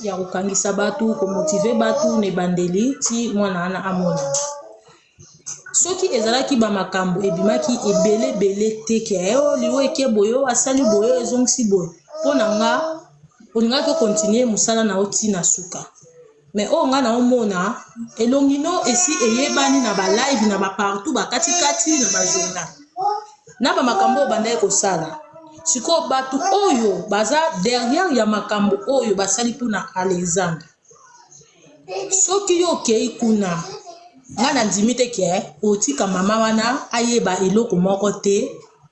ya kokangisa batu komotive batu ne bandeli ti mwana wana amona soki ezalaki bamakambo ebimaki ebele te ke liwo eke boyo asali boyo ezongisi boyo mpo na nga olingaki kokontinue mosala na yo ntina suka mais oyo nga na omona elongi no esi eyebani na balive na bapartout bakatikati na bajournal na bamakambo oyo bandaki kosala sikoyo bato oyo baza derrière ya makambo oyo basali mpona Alexandre soki yo okei kuna nga na ndimi te ke otika mama wana ayeba eloko moko te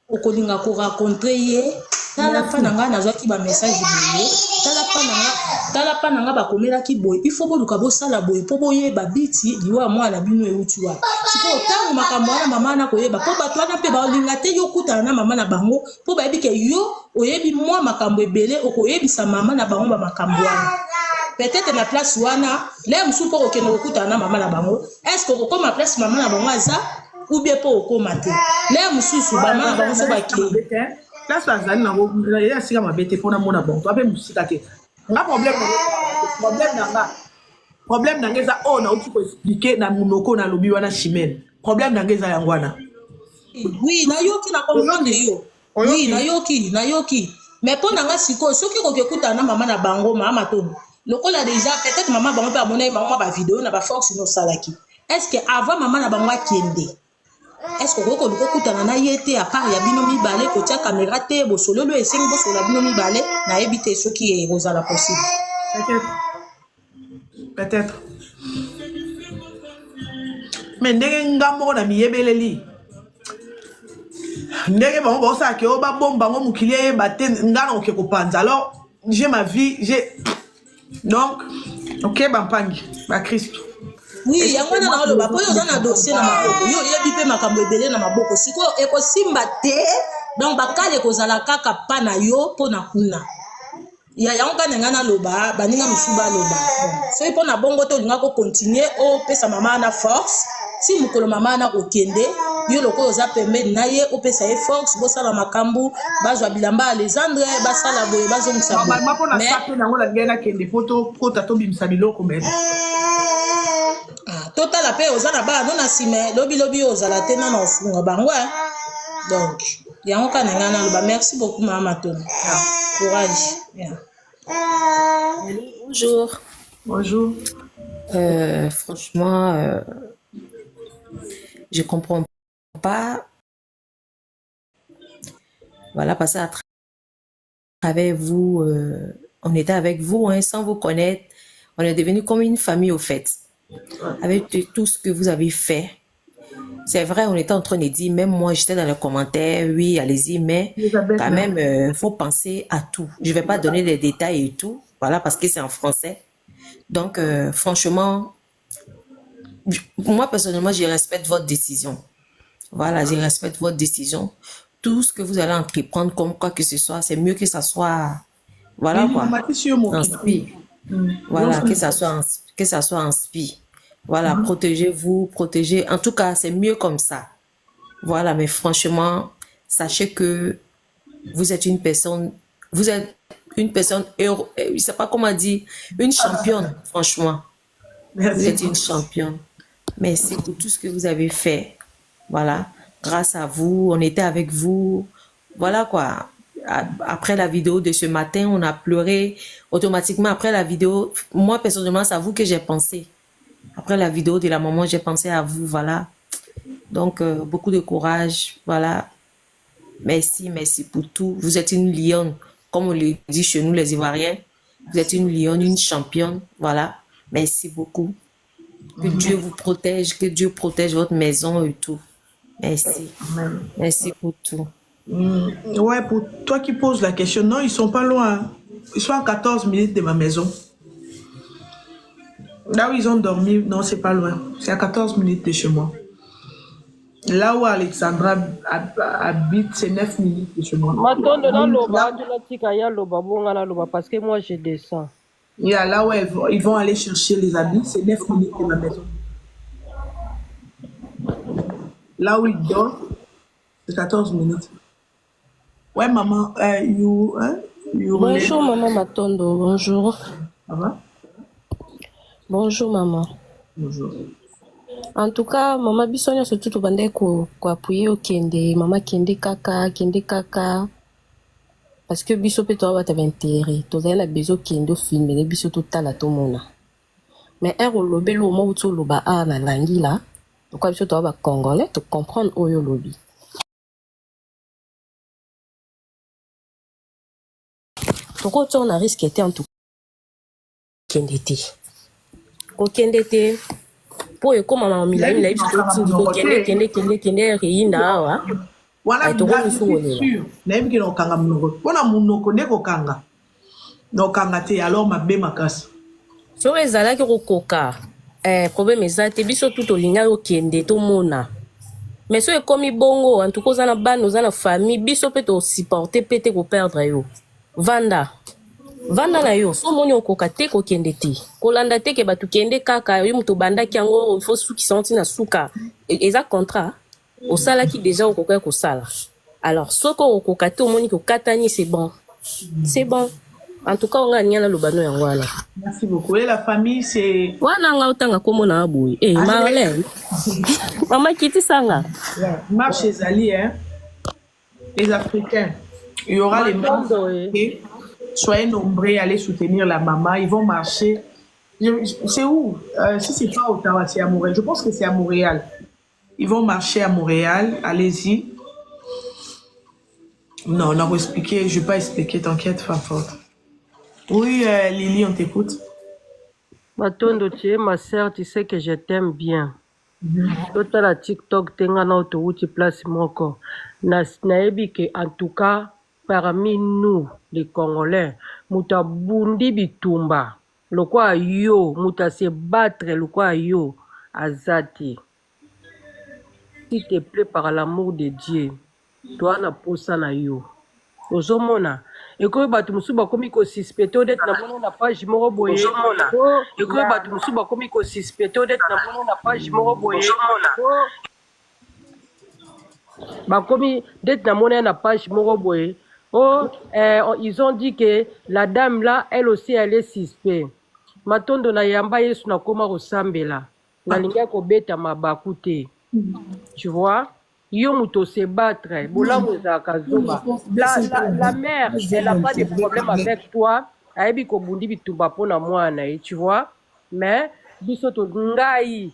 okolinga koracontre ye tala mpa na nga nazwaki bamessage boye tala mpa na nga bakomelaki boye ifo boluka bosala boye mpo boyeba biti liwa mwana bino euti wana sikoyo ntango makambo wana mama wana koyeba mpo bato wana mpe baolinga te yo kutana na mama na bango mpo bayebi ke yo oyebi mwa makambo ebele okoyebisa mama na bango bamakambo wana peut-être na place wana le mosusu mpo kokende kokutana na mama na bango est-ce que okokoma place mama na bango aza ou bien mpo okoma te le mosusu bamama na bango so bakei place bazali nango ya sika mabe te mpona mona bango ape mosika te nga problème nanga eza oyo nauti koexplike na monoko nalobi wana chimene problème nanga eza yango wana oui nayoki na comprendre yo oui nayoki mais mpo na nga sikoyo soki kokekutana na mama na bango mama tono lokola déjà peut-être mama bango mpe amona bango bavideo na baforce nosalaki est-ce que avant mama na bango akende est-ce que okoki kokutana na ye te apart ya bino mibale kotia caméra te bosololo esengi bosolola bino mibale nayebi te soki ekozala possible peut-être mais ndenge nga moko na miyebeleli ndenge bango baosalaki oyo babomba bango mokili eyeba te nga na oke kopanza alors j'ai ma vie j'ai donc ok bampangi bakristo oui yango wana naoloba mpo yo oza na dossier na maboko yo oyebi mpe makambo ebele na maboko sikoyo ekosimba te donc bakala ekozala kaka mpa na yo mpo na kuna yango kaka nanga naloba baninga mosusu baloba soki mpo na bongo te olinga kokontinue opesa mama wana force si mokolo mama wana kokende yo lokoyo oza pembeni na ye opesa ye force bosala makambo bazwa bilamba Alexandre basala boye bazongisa boye totala mpe oza na bana na nsima lobilobi ozala te nana ofunga bango donc yango kaka nanga naloba merci beaucoup mama Matono courage Bonjour. Franchement, je comprends pas. Voilà, parce qu'à travers vous, on était avec vous, hein, sans vous connaître. On est devenu comme une famille au fait. Avec tout ce que vous avez fait. C'est vrai, on était en train de dire, même moi, j'étais dans les commentaires, oui, allez-y, mais quand même, faut penser à tout. Je vais pas donner des détails et tout, voilà, parce que c'est en français. Donc, franchement, moi, personnellement, je respecte votre décision. Voilà, je respecte votre décision. Tout ce que vous allez entreprendre, comme quoi que ce soit, c'est mieux que ça soit, voilà quoi, en spi. Voilà, que ça soit en spi. Voilà, protégez-vous, protégez. En tout cas, c'est mieux comme ça. Voilà, mais franchement, sachez que vous êtes une personne, je sais pas comment dire, une championne, franchement. Merci. Vous êtes une championne. Merci pour tout ce que vous avez fait. Voilà, grâce à vous, on était avec vous. Voilà quoi. Après la vidéo de ce matin, on a pleuré. Automatiquement, après la vidéo, moi personnellement, c'est à vous que j'ai pensé. Après la vidéo de la maman, j'ai pensé à vous, voilà. Donc, beaucoup de courage, voilà. Merci, merci pour tout. Vous êtes une lionne, comme on le dit chez nous, les Ivoiriens. Vous êtes une lionne, une championne, voilà. Merci beaucoup. Que Dieu vous protège, que Dieu protège votre maison et tout. Merci. Merci pour tout. Ouais, pour toi qui poses la question, non, ils sont pas loin. Ils sont à 14 minutes de ma maison. Là où ils ont dormi, non, c'est pas loin. C'est à 14 minutes de chez moi. Là où Alexandra habite, c'est 9 minutes de chez moi. Parce que moi, je descends. Yeah, là où ils vont aller chercher les habits, c'est 9 minutes de ma maison. Là où ils dorment, c'est 14 minutes. Ouais, maman, Bonjour, maman Matondo, bonjour. Ça va? Bonjour maman. Bonjour. En tout cas, maman bisonya surtout to bande ko appuyer au kende, maman kende kaka. Parce que biso pe to ba ta intérêt. To za la bezo kende film ne biso to tala to mona. Mais un lobby lo mo to lo ba a na langi là. Donc biso to ba congolais to comprendre oyo lobby. Pourquoi on a risque était en tout kende te. Ko kende te. Po e koma mama milai biso to kende reinda awa. Wana sûr. Nayebi ki okanga munoko. Pona munoko nde kokanga. Nokanga te alors mabe makasi. So ezalaki kokoka problème eza te biso tout olinga okende tomona. Mais so ekomi bongo en tout cas oza na bana oza na famille biso pe to supporter pe te ko perdre yo. Vanda na yo so moni okoka te kokende te. Kolanda te ke batu kende kaka yo muto bandaki yango il faut suki senti na suka. Eza contrat osala ki déjà okoka ko sala. Alors soko okoka te omoni ko katani c'est bon. C'est bon. En tout cas, on a niana lobano yango wana. Merci beaucoup. Et la famille, c'est... Wana nga utanga komo na aboui. Eh, Marlène. Maman kiti sanga. Marche chez Ali, hein. Les Africains. Il y aura les membres. Soyez nombreux, allez soutenir la maman. Ils vont marcher. C'est où? Si c'est pas Ottawa, c'est à Montréal. Je pense que c'est à Montréal. Ils vont marcher à Montréal. Allez-y. Non, on va expliquer. Je vais pas expliquer. T'inquiète, femme forte. Oui, Lily, on t'écoute. Matondo, tu es ma sœur, tu sais que je t'aime bien. Tota la TikTok, tenga na autoroute place moko. Naebi que en tout cas, parmi nous, les Congolais, muta bundi bitumba. Le quoi yo, muta se battre, le quoi yo, azati. S'il te plaît, par l'amour de Dieu, toi na posa na yo. Ozomona. Et que batu musu bakomi ko suspecter d'être na mona na page moko boye. Et que batu musu bakomi ko suspecter d'être na mona na page moko boye. Bakomi d'être na mona na page moko boye. Oh, ils ont dit que la dame là, elle aussi elle est suspect. Matondo na yamba yesu na koma kosambela. Na linga ko beta mabaku te. Tu vois? Yo muto se battre, la mère, elle n'a pas de problème avec toi, elle ko bundi bitumba pona mwana, tu vois, mais bisoto ngai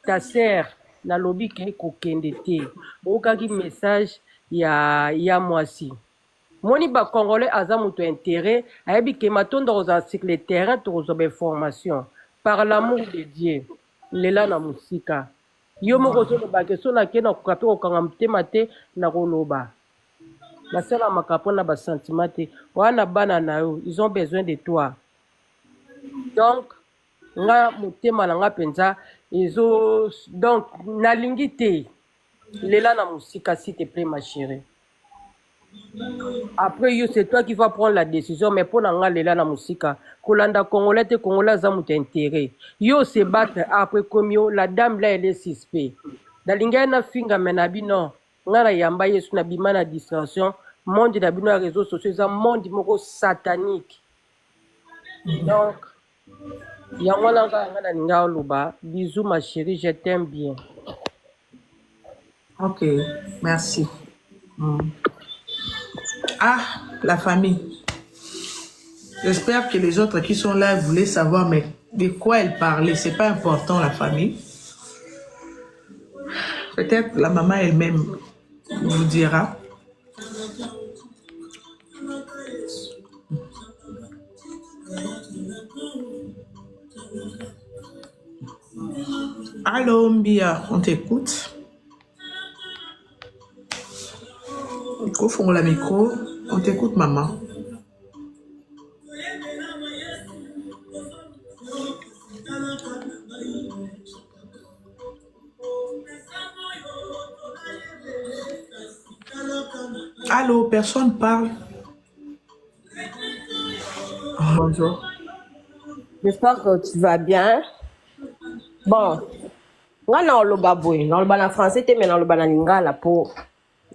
ta sœur na lobi ke ko kende te. Okaki message ya mwasi. Moni ba congolais aza muto intérêt, elle ke matondo oza sur le terrain to zo information par l'amour de Dieu. Lela na musika. Yo moko so ba question na ke na kokape ko kanga mtema te na koloba. La sala makapo na ba sentiment te. Wana bana na yo, ils ont besoin de toi. Donc nga mutema na nga penza donc na lingi te. Lela na musika s'il te plaît ma chérie. Après yo c'est toi qui vas prendre la décision mais pour nga lela na musika kolanda congolais te congolais za mutu intérêt yo se battre après comme yo la dame là elle est suspect dalinga na finga menabi non ngara yamba yesu na bima na distraction monde na bino réseaux sociaux za monde moko satanique donc yango na nga ninga loba bisous ma chérie je t'aime bien. Ok, merci. Ah, la famille. J'espère que les autres qui sont là voulaient savoir mais de quoi elle parlait. C'est pas important, la famille. Peut-être la maman elle-même vous dira. Allô, Mbia, on t'écoute. Ouvrons la micro. On t'écoute, maman. Allô, personne parle. Bonjour. J'espère que tu vas bien. Bon, nga na oloba boy, na oloba na français te mais na oloba na lingala po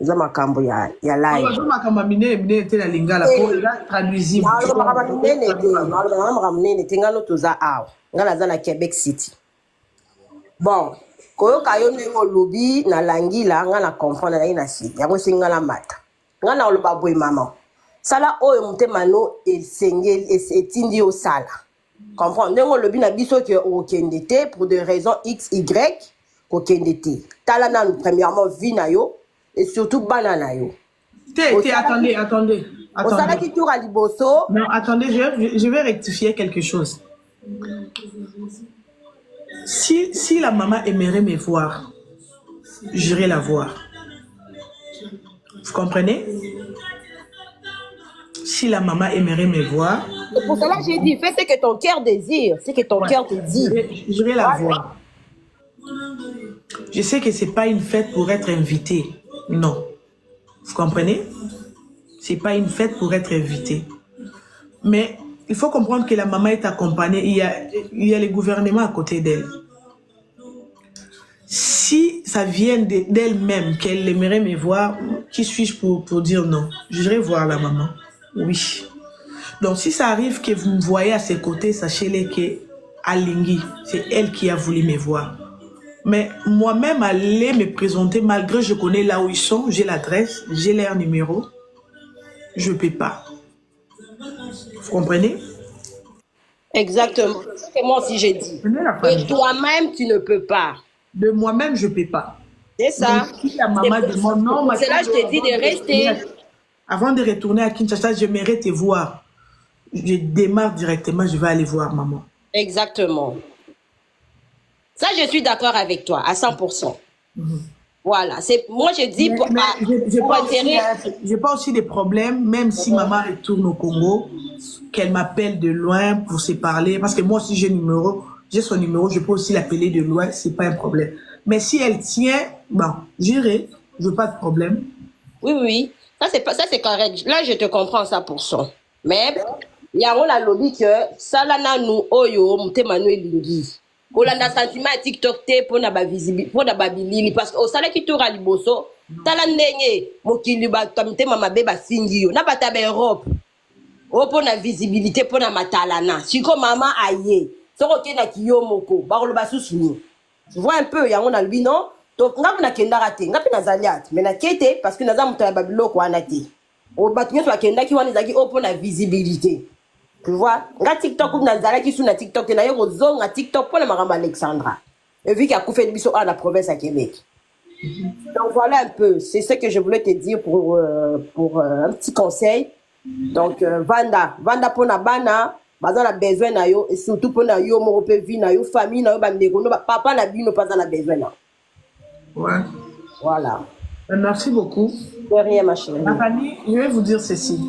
eza makambo ya live Oyo makambo minene te na lingala po eza traduisible. makambo minene te ngano toza awa nga naza na Quebec City. Bon koyoka yo ndenge olobi na langila nga na comprendre nayi na si yango esi nga na mata nga na oloba boye mama sala oyo motema no esengeli etindi yo sala comprendre ndenge olobi na biso ke okende te pour des raisons x y kokende te tala nanu premièrement vie na yo et surtout bana na yo Attendez. osalaki tour à liboso. Non, attendez, je vais rectifier quelque chose. Si la maman aimerait me voir, j'irai la voir. Vous comprenez? Si la maman aimerait me voir... C'est pour cela que j'ai dit, fais ce que ton cœur désire, ce que ton cœur te dit. J'irai la voir. Je sais que ce n'est pas une fête pour être invité. Non. Vous comprenez? Ce n'est pas une fête pour être invité. Mais il faut comprendre que la maman est accompagnée. Il y a le gouvernement à côté d'elle. Si ça vient d'elle-même, qu'elle aimerait me voir, qui suis-je pour dire non? J'irai voir la maman. Oui. Donc si ça arrive que vous me voyez à ses côtés, sachez-le que Alingui, c'est elle qui a voulu me voir. Mais moi-même, aller me présenter, malgré que je connais là où ils sont, j'ai l'adresse, j'ai leur numéro, je ne peux pas. Vous comprenez? Exactement. C'est ce que moi aussi j'ai dit. Et toi-même, tu ne peux pas. De moi-même, je ne peux pas. C'est ça. Donc, si la maman demande non, c'est là que je te dis de rester. Avant de retourner à Kinshasa, j'aimerais te voir. Je démarre directement, je vais aller voir maman. Exactement. Ça, je suis d'accord avec toi, à 100%. Voilà. Moi, je dis pour j'ai pas aussi des problèmes, même si maman retourne au Congo, qu'elle m'appelle de loin pour se parler. Parce que moi aussi, j'ai son numéro, je peux aussi l'appeler de loin, c'est pas un problème. Mais si elle tient, bon, j'irai, je veux pas de problème. Oui. Ça, c'est correct. Là, je te comprends 100%. Mais, il y a un lobby que ça, là, nous, oyo, mutema elingi. Olanda sentiment à TikTok te pour na ba visibilité, pour na ba bilili, parce que au sala ki tour à liboso, tala ndenge, mokili ba mutema mabe ba singi yo, na bata ba Europe. O pour na visibilité, pour na matalana. Siko maman aye. Soko ke na kiyo moko, ba ko ba susu. Tu vois un peu, il y a un lobby, non? Donc, nga na kenda raté, nga pe na zaliat, mais na kete, parce que na za mutaya babiloko wana te. O batunyo to kenda ki wana zaki o pour na visibilité. Tu vois, nga TikTok ou na zalaki sous na TikTok, na yo zong na TikTok pour la maman Alexandra. Et vu qu'il y a coupé de biso à la province à Québec. Donc voilà un peu, c'est ce que je voulais te dire pour un petit conseil. Donc Vanda pour na bana, baza na besoin na yo et surtout pour na yo mo pe vie na yo famille na yo bandeko no papa na bino pas na besoin na. Ouais. Voilà. Merci beaucoup. De rien ma chérie. Ma famille, je vais vous dire ceci.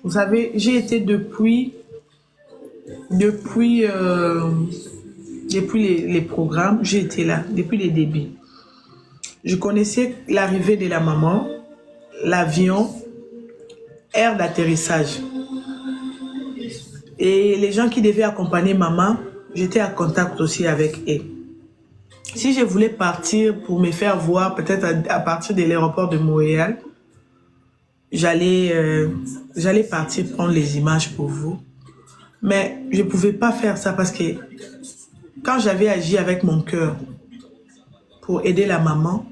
Vous savez, j'ai été depuis les programmes, j'ai été là, depuis les débuts. Je connaissais l'arrivée de la maman, l'avion, aire d'atterrissage. Et les gens qui devaient accompagner maman, j'étais en contact aussi avec eux. Si je voulais partir pour me faire voir, peut-être à partir de l'aéroport de Montréal, j'allais partir prendre les images pour vous. Mais je ne pouvais pas faire ça parce que quand j'avais agi avec mon cœur pour aider la maman,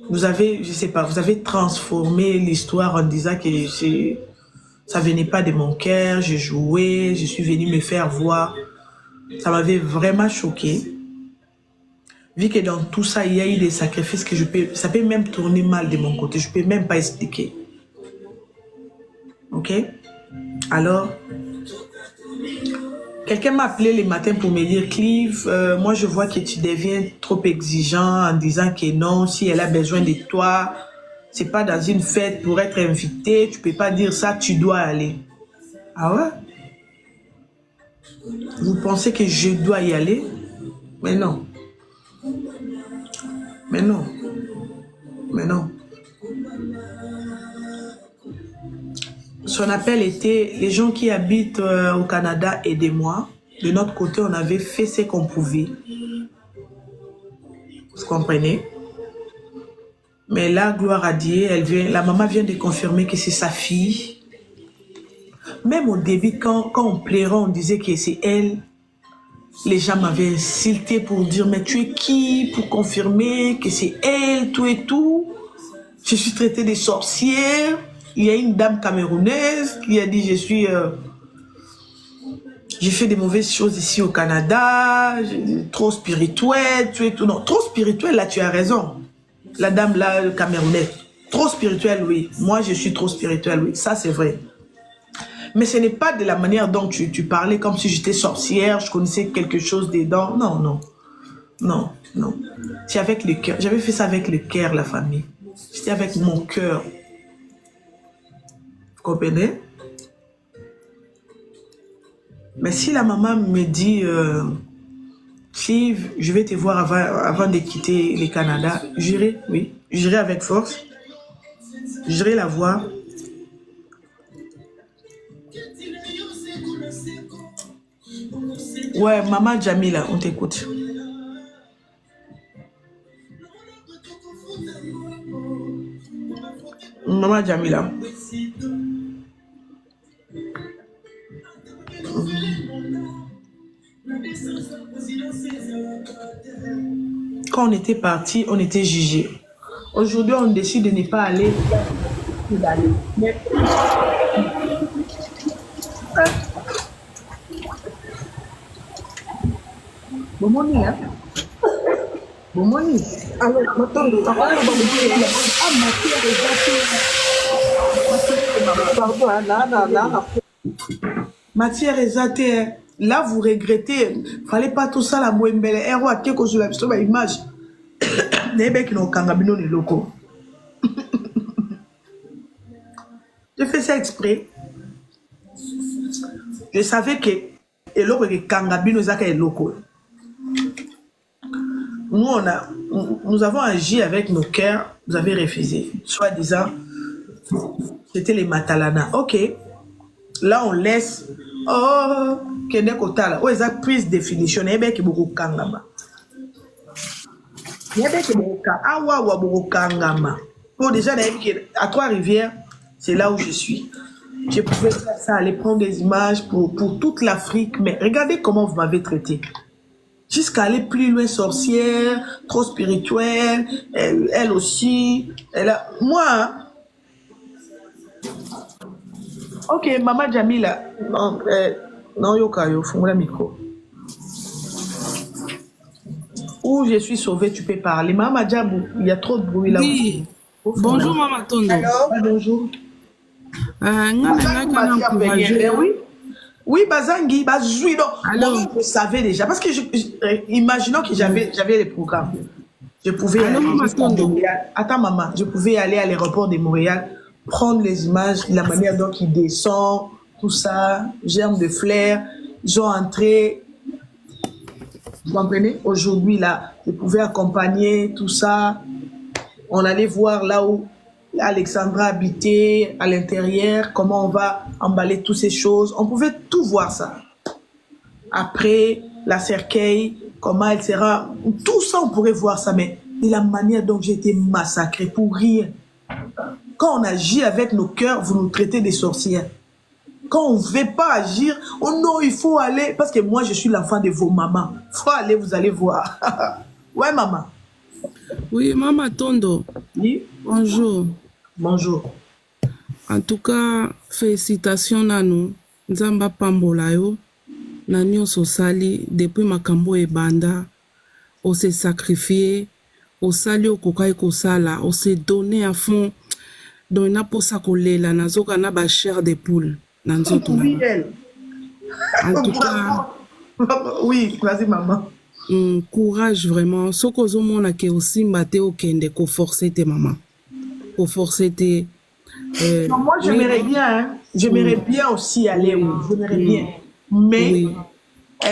vous avez, je sais pas, vous avez transformé l'histoire en disant que ça venait pas de mon cœur, je jouais, je suis venue me faire voir. Ça m'avait vraiment choqué. Vu que dans tout ça, il y a eu des sacrifices que ça peut même tourner mal de mon côté, je peux même pas expliquer. Ok? Alors, quelqu'un m'a appelé le matin pour me dire, Clive, moi je vois que tu deviens trop exigeant en disant que non, si elle a besoin de toi, c'est pas dans une fête pour être invité, tu peux pas dire ça, tu dois aller. Ah ouais? Vous pensez que je dois y aller? Mais non. Mais non. Mais non. Son appel était, les gens qui habitent au Canada, aidez-moi. De notre côté, on avait fait ce qu'on pouvait. Vous comprenez? Mais là, gloire à Dieu, la maman vient de confirmer que c'est sa fille. Même au début, quand on plairait, on disait que c'est elle. Les gens m'avaient insulté pour dire, mais tu es qui pour confirmer que c'est elle, tout et tout. Je suis traitée de sorcière. Il y a une dame camerounaise qui a dit, j'ai fait des mauvaises choses ici au Canada, trop spirituelle, tout et tout. Non, trop spirituelle, là, tu as raison. La dame, là, le camerounaise. Trop spirituelle, oui. Moi, je suis trop spirituelle, oui. Ça, c'est vrai. Mais ce n'est pas de la manière dont tu parlais, comme si j'étais sorcière, je connaissais quelque chose dedans. Non, non. Non, non. C'est avec le cœur. J'avais fait ça avec le cœur, la famille. C'était avec mon cœur. Vous comprenez? Mais si la maman me dit, si je vais te voir avant de quitter le Canada, j'irai, oui. J'irai avec force. J'irai la voir. Ouais, maman Jamila, on t'écoute. Maman Jamila. Quand on était parti, on était jugé. Aujourd'hui, on décide de ne pas aller. Mais... Bomoni, hein? Bomoni. Alors, maintenant, matière exatée. Là, vous regrettez. Fallait pas tout ça, la mouembele. Héros à quelque chose, la image. N'ebe qui n'ont kangabino les locaux. J'ai fait ça exprès. Je savais que les kangabino les locaux. Nous avons agi avec nos cœurs, vous avez refusé. Soit disant, c'était les Matalana. Ok, là on laisse. Oh, Kende Kotala. Oh, ils ont prise définition. Il y a beaucoup de kangama. Il y a beaucoup de kangama. Bon, déjà, à Trois-Rivières, c'est là où je suis. Je pouvais faire ça, aller prendre des images pour toute l'Afrique. Mais regardez comment vous m'avez traité. Jusqu'à aller plus loin, sorcière, trop spirituelle, elle aussi. Moi, hein? Ok, maman Jamila. Non, Yokayo, fais-moi le micro. Où je suis sauvée, tu peux parler. Maman Djabou, il y a trop de bruit là. Oui. Bonjour, Maman Tondo. Bonjour. Oui. Oui, Bazangi, Bazoui, moi, je savais déjà. Parce que, imaginons que j'avais les programmes. Je pouvais aller à Montréal. Attends, maman, je pouvais aller à l'aéroport de Montréal, prendre les images, la manière dont il descend, tout ça, germe de flair, ils ont entré. Vous comprenez? Aujourd'hui, là, je pouvais accompagner tout ça. On allait voir là où Alexandra habitait à l'intérieur, comment on va emballer toutes ces choses. On pouvait tout voir ça. Après, la cercueil, comment elle sera... Tout ça, on pourrait voir ça, mais de la manière dont j'ai été massacrée pour rien. Quand on agit avec nos cœurs, vous nous traitez des sorcières. Quand on ne veut pas agir, oh non, il faut aller... Parce que moi, je suis l'enfant de vos mamans. Il faut aller, vous allez voir. Ouais, maman. Oui, Maman Tondo. Oui. Bonjour. Bonjour. En tout cas, félicitations à nous. Nzamba pambola yo. Nanyo sosali depuis makambo e banda. On s'est sacrifié. On sali au kokai kosala. On s'est donné à fond. Donc, na posa kolela. Nazoka na ba chair de poule. Nanzoto na. En tout cas. Oui, vas-y, maman. Courage vraiment. Sokozo mona ke aussi mbate okende ko forcer tes maman. Pour forcer tes... moi, j'aimerais bien, hein. J'aimerais bien aussi aller, oui. J'aimerais bien. Mais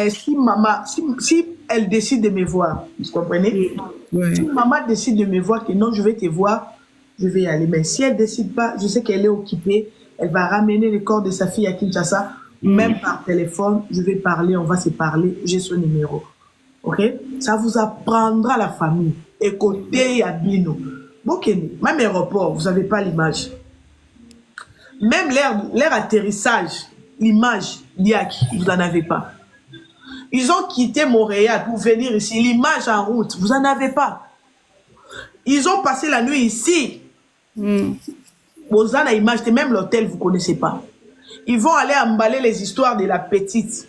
si maman, si elle décide de me voir, vous comprenez? Si maman décide de me voir que non, je vais te voir, je vais y aller. Mais si elle décide pas, je sais qu'elle est occupée, elle va ramener le corps de sa fille à Kinshasa, même par téléphone, je vais parler, on va se parler, j'ai son numéro. Ok? Ça vous apprendra la famille. Écoutez Yabino. Bokeni, même aéroport, vous n'avez pas l'image. Même l'air atterrissage, l'image, vous n'en avez pas. Ils ont quitté Montréal pour venir ici. L'image en route, vous n'en avez pas. Ils ont passé la nuit ici. Vous avez l'image, même l'hôtel, vous ne connaissez pas. Ils vont aller emballer les histoires de la petite.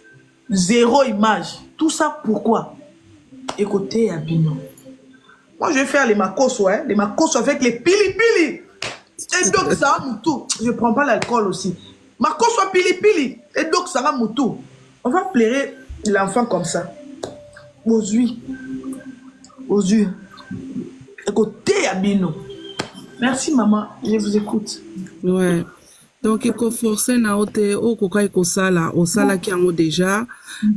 Zéro image. Tout ça, pourquoi? Écoutez, Abino. Moi, je vais faire les makoso, hein, les makoso avec les pili-pili. Et donc, ça va moutou. Je ne prends pas l'alcool aussi. Makoso pili-pili. Et donc, ça va moutou. On va plairer l'enfant comme ça. Aux yeux. Aux yeux. Écoutez, Abino. Merci, maman. Je vous écoute. Ouais. Donc, il faut forcer na ote o koka ikosala osala ki yango déjà.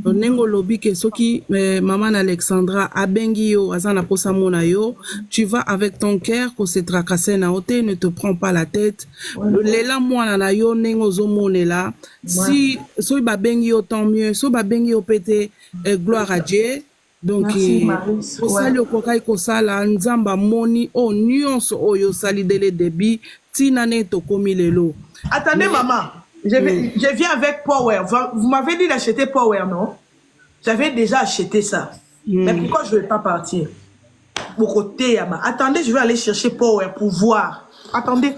Nengo lobi ke soki maman Alexandra abengi yo azana posa mona yo, tu vas avec ton cœur ko se tracasser na ote, ne te prends pas la tête. Lela mwana na yo nengo zo monela. Si so ba bengi yo tant mieux, so ba bengi yo pété gloire à Dieu. Donc osali okoka ikosala nzamba moni o nyonso oyo sali dele debi tina ne to komi lelo. Attendez, maman. Je viens avec Power. Vous m'avez dit d'acheter Power, non? J'avais déjà acheté ça. Mais pourquoi je ne vais pas partir? Mon côté, Yama. Attendez, je vais aller chercher Power pour voir. Attendez.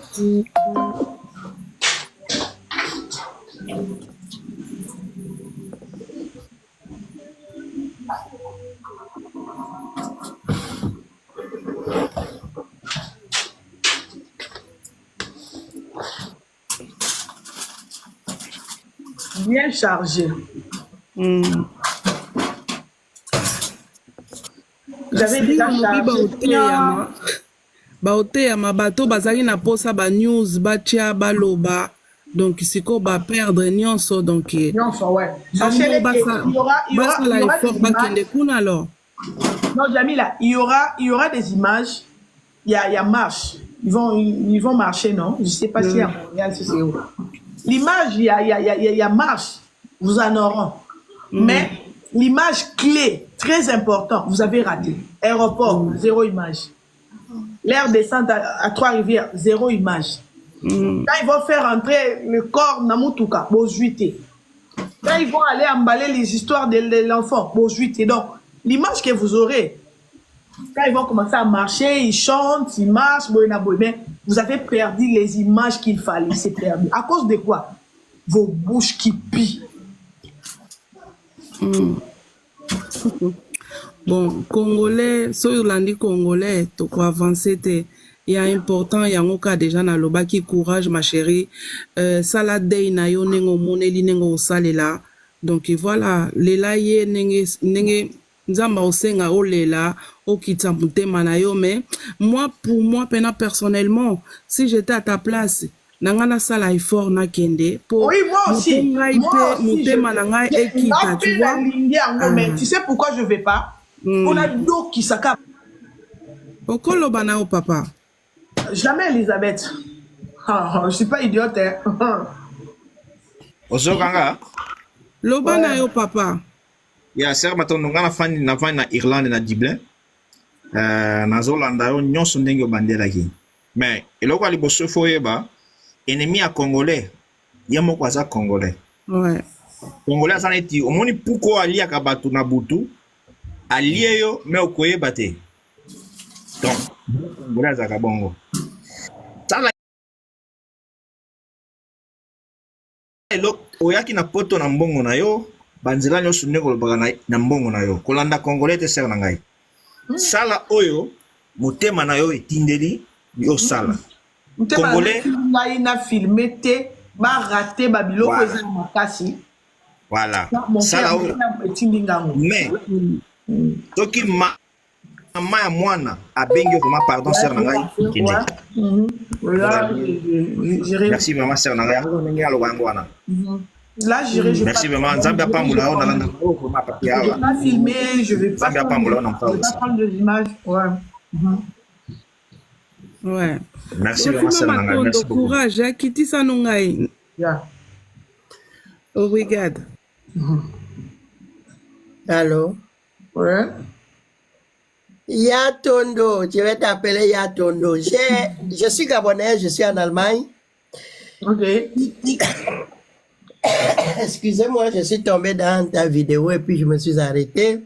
Bien chargé. J'avais déjà chargé. Baote ma bato bazali na posa ba news batia baloba donc siko ba perdre nyonso donc nyonso ouais. Il non Jamila, il y aura des images. Il y a marche. Ils vont marcher, non? Je sais pas si à Montréal c'est où. L'image, il y a marche, vous en aurez. Mais l'image clé, très important, vous avez raté. Aéroport, zéro image. L'air descente à Trois-Rivières, zéro image. Quand ils vont faire entrer le corps Namoutuka, bon juité. Quand ils vont aller emballer les histoires de l'enfant, bon juité. Donc, l'image que vous aurez, quand ils vont commencer à marcher, ils chantent, ils marchent, mais vous avez perdu les images qu'il fallait, c'est perdu. À cause de quoi? Vos bouches qui pient. Bon, Congolais, Soyolandi Congolais, tu peux avancer. Il y a important, il y a un cas déjà dans le bas qui courage, ma chérie. Salade na yo nengo moneli nengo salela. Donc voilà, lela ye nenge nzamba osenga olela okita mutema na yo, mais moi pour moi personnellement, si j'étais à ta place nangana sala effort na kende pour oui, moi aussi mutema na ngai ekita, tu vois. Mais tu sais pourquoi je vais pas? On a d'eau qui s'accapare. Okolo banao papa. Jamais Elisabeth. Je suis pas idiote hein. Ozokanga loba na yo papa. Ya ser matondo ngana fani na Irlande na Dublin. Na Zolanda yo nyonso ndenge bandela ki. Mais eloko ali boso foyeba ennemi à Congolais. Yamo kwaza Congolais. Ouais. Congolais ça neti omoni puko ali akabatu na butu. Alie yo me okoyeba te. Donc Congolais za kabongo. Sala eloko oyaki na poto na mbongo na yo. Banzela nyonso ndeko lobaka na mbongo na yo kolanda Congolais te ser na ngai sala oyo motema na yo etindeli yo sala Congolais ngai na filmé te ba raté ba biloko eza makasi voilà sala oyo etindi ngango mais toki mama ya mwana abengi yo koma pardon ser na ngai merci maman ser na ngai ndenge aloba yango wana. Là, je merci maman. Zambia Pamoula, on a je vais pas filmer, je vais pas prendre de l'image. Ouais. Ouais. Merci maman. Merci beaucoup. Courage, Kitty Sanungai. Yeah. Oh, regarde. Allô? Ouais. Yatondo, je vais t'appeler Yatondo. Je suis gabonais, je suis en Allemagne. Ok. Excusez-moi, je suis tombé dans ta vidéo et puis je me suis arrêté.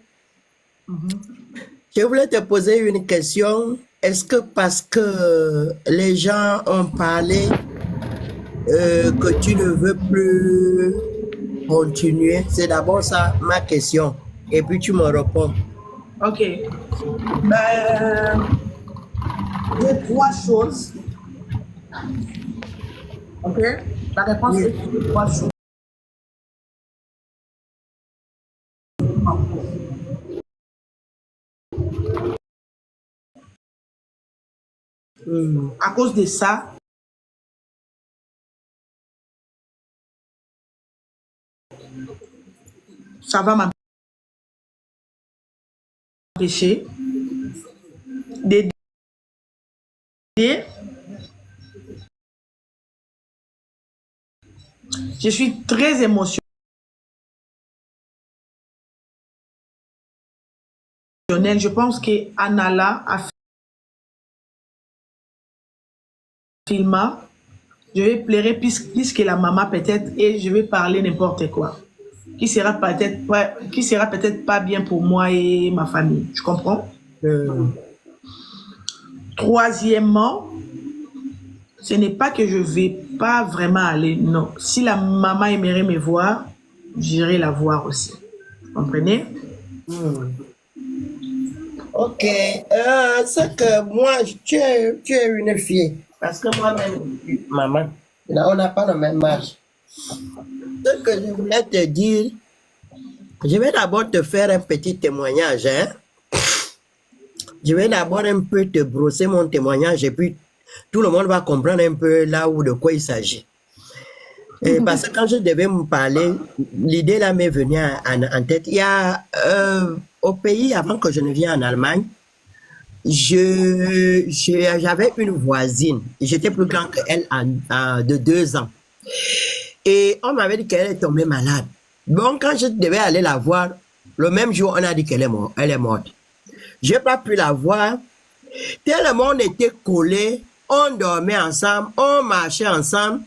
Je voulais te poser une question. Est-ce que parce que les gens ont parlé que tu ne veux plus continuer? C'est d'abord ça ma question. Et puis tu me réponds. Ok. Ben, j'ai 3 choses. Ok. La réponse est 3 choses. À cause de ça, ça va m'empêcher d'aider. Je suis très émotionnelle. Je pense que Anala a filmé. Je vais pleurer plus que la maman peut-être et je vais parler n'importe quoi. Qui sera peut-être pas bien pour moi et ma famille. Tu comprends? Troisièmement, ce n'est pas que je vais pas vraiment aller. Non. Si la maman aimerait me voir, j'irai la voir aussi. Vous comprenez? Ok. C'est que moi, tu es une fille. Parce que moi-même, maman, là, on n'a pas le même âge. Ce que je voulais te dire, je vais d'abord te faire un petit témoignage. Hein? Je vais d'abord un peu te brosser mon témoignage et puis tout le monde va comprendre un peu là où de quoi il s'agit. Parce que quand je devais me parler, l'idée là m'est venue en tête. Il y a au pays, avant que je ne vienne en Allemagne, j'avais une voisine. J'étais plus grand qu'elle de 2 ans. Et on m'avait dit qu'elle est tombée malade. Bon, quand je devais aller la voir, le même jour, on a dit qu'elle est morte. Elle est morte. Je n'ai pas pu la voir. Tellement on était collés, on dormait ensemble, on marchait ensemble.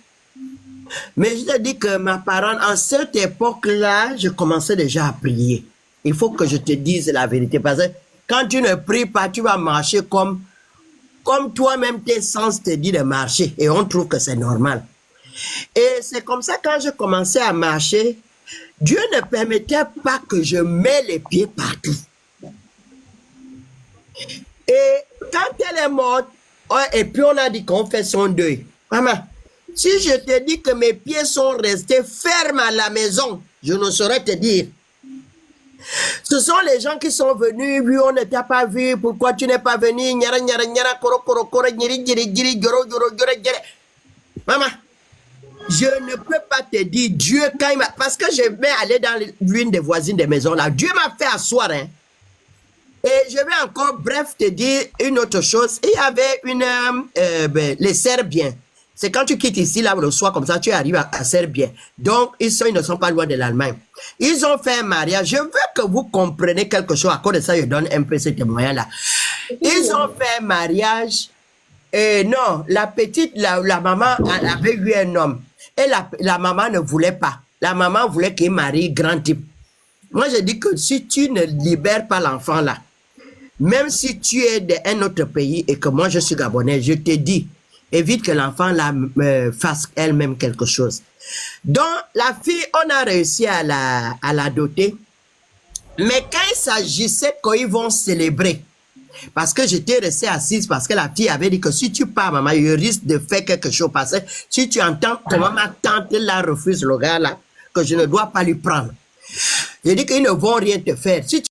Mais je te dis que ma parole, en cette époque-là, je commençais déjà à prier. Il faut que je te dise la vérité. Parce que quand tu ne pries pas, tu vas marcher comme toi-même tes sens te disent de marcher. Et on trouve que c'est normal. Et c'est comme ça, quand je commençais à marcher, Dieu ne permettait pas que je mette les pieds partout. Et quand elle est morte, et puis on a dit qu'on fait son deuil. Maman, si je te dis que mes pieds sont restés fermes à la maison, je ne saurais te dire. Ce sont les gens qui sont venus, oui, on ne t'a pas vu, pourquoi tu n'es pas venu, nyara, nyara, nyara, koro, koro, koro, nyiri, nyiri, nyiri, gyoro, gyoro, gyoro, gyoro. Maman, je ne peux pas te dire, Dieu, quand il m'a... Parce que je vais aller dans l'une des voisines des maisons là, Dieu m'a fait asseoir, hein. Et je vais encore, bref, te dire une autre chose. Il y avait les Serbiens. C'est quand tu quittes ici, là, le soir, comme ça, tu arrives à Serbien. Donc, ils ne sont pas loin de l'Allemagne. Ils ont fait un mariage. Je veux que vous compreniez quelque chose. À cause de ça, je donne un peu ce témoignage-là. Ils ont fait un mariage. Et non, la petite, la maman avait eu un homme. Et la maman ne voulait pas. La maman voulait qu'il marie grand type. Moi, je dis que si tu ne libères pas l'enfant là, même si tu es d'un autre pays et que moi je suis gabonais, je te dis, évite que l'enfant là fasse elle-même quelque chose. Donc, la fille, on a réussi à la doter. Mais quand il s'agissait qu'ils vont célébrer, parce que j'étais restée assise parce que la fille avait dit que si tu pars, maman, il risque de faire quelque chose. Parce que si tu entends comment ma tante la refuse le gars là, que je ne dois pas lui prendre. Je dis qu'ils ne vont rien te faire. Si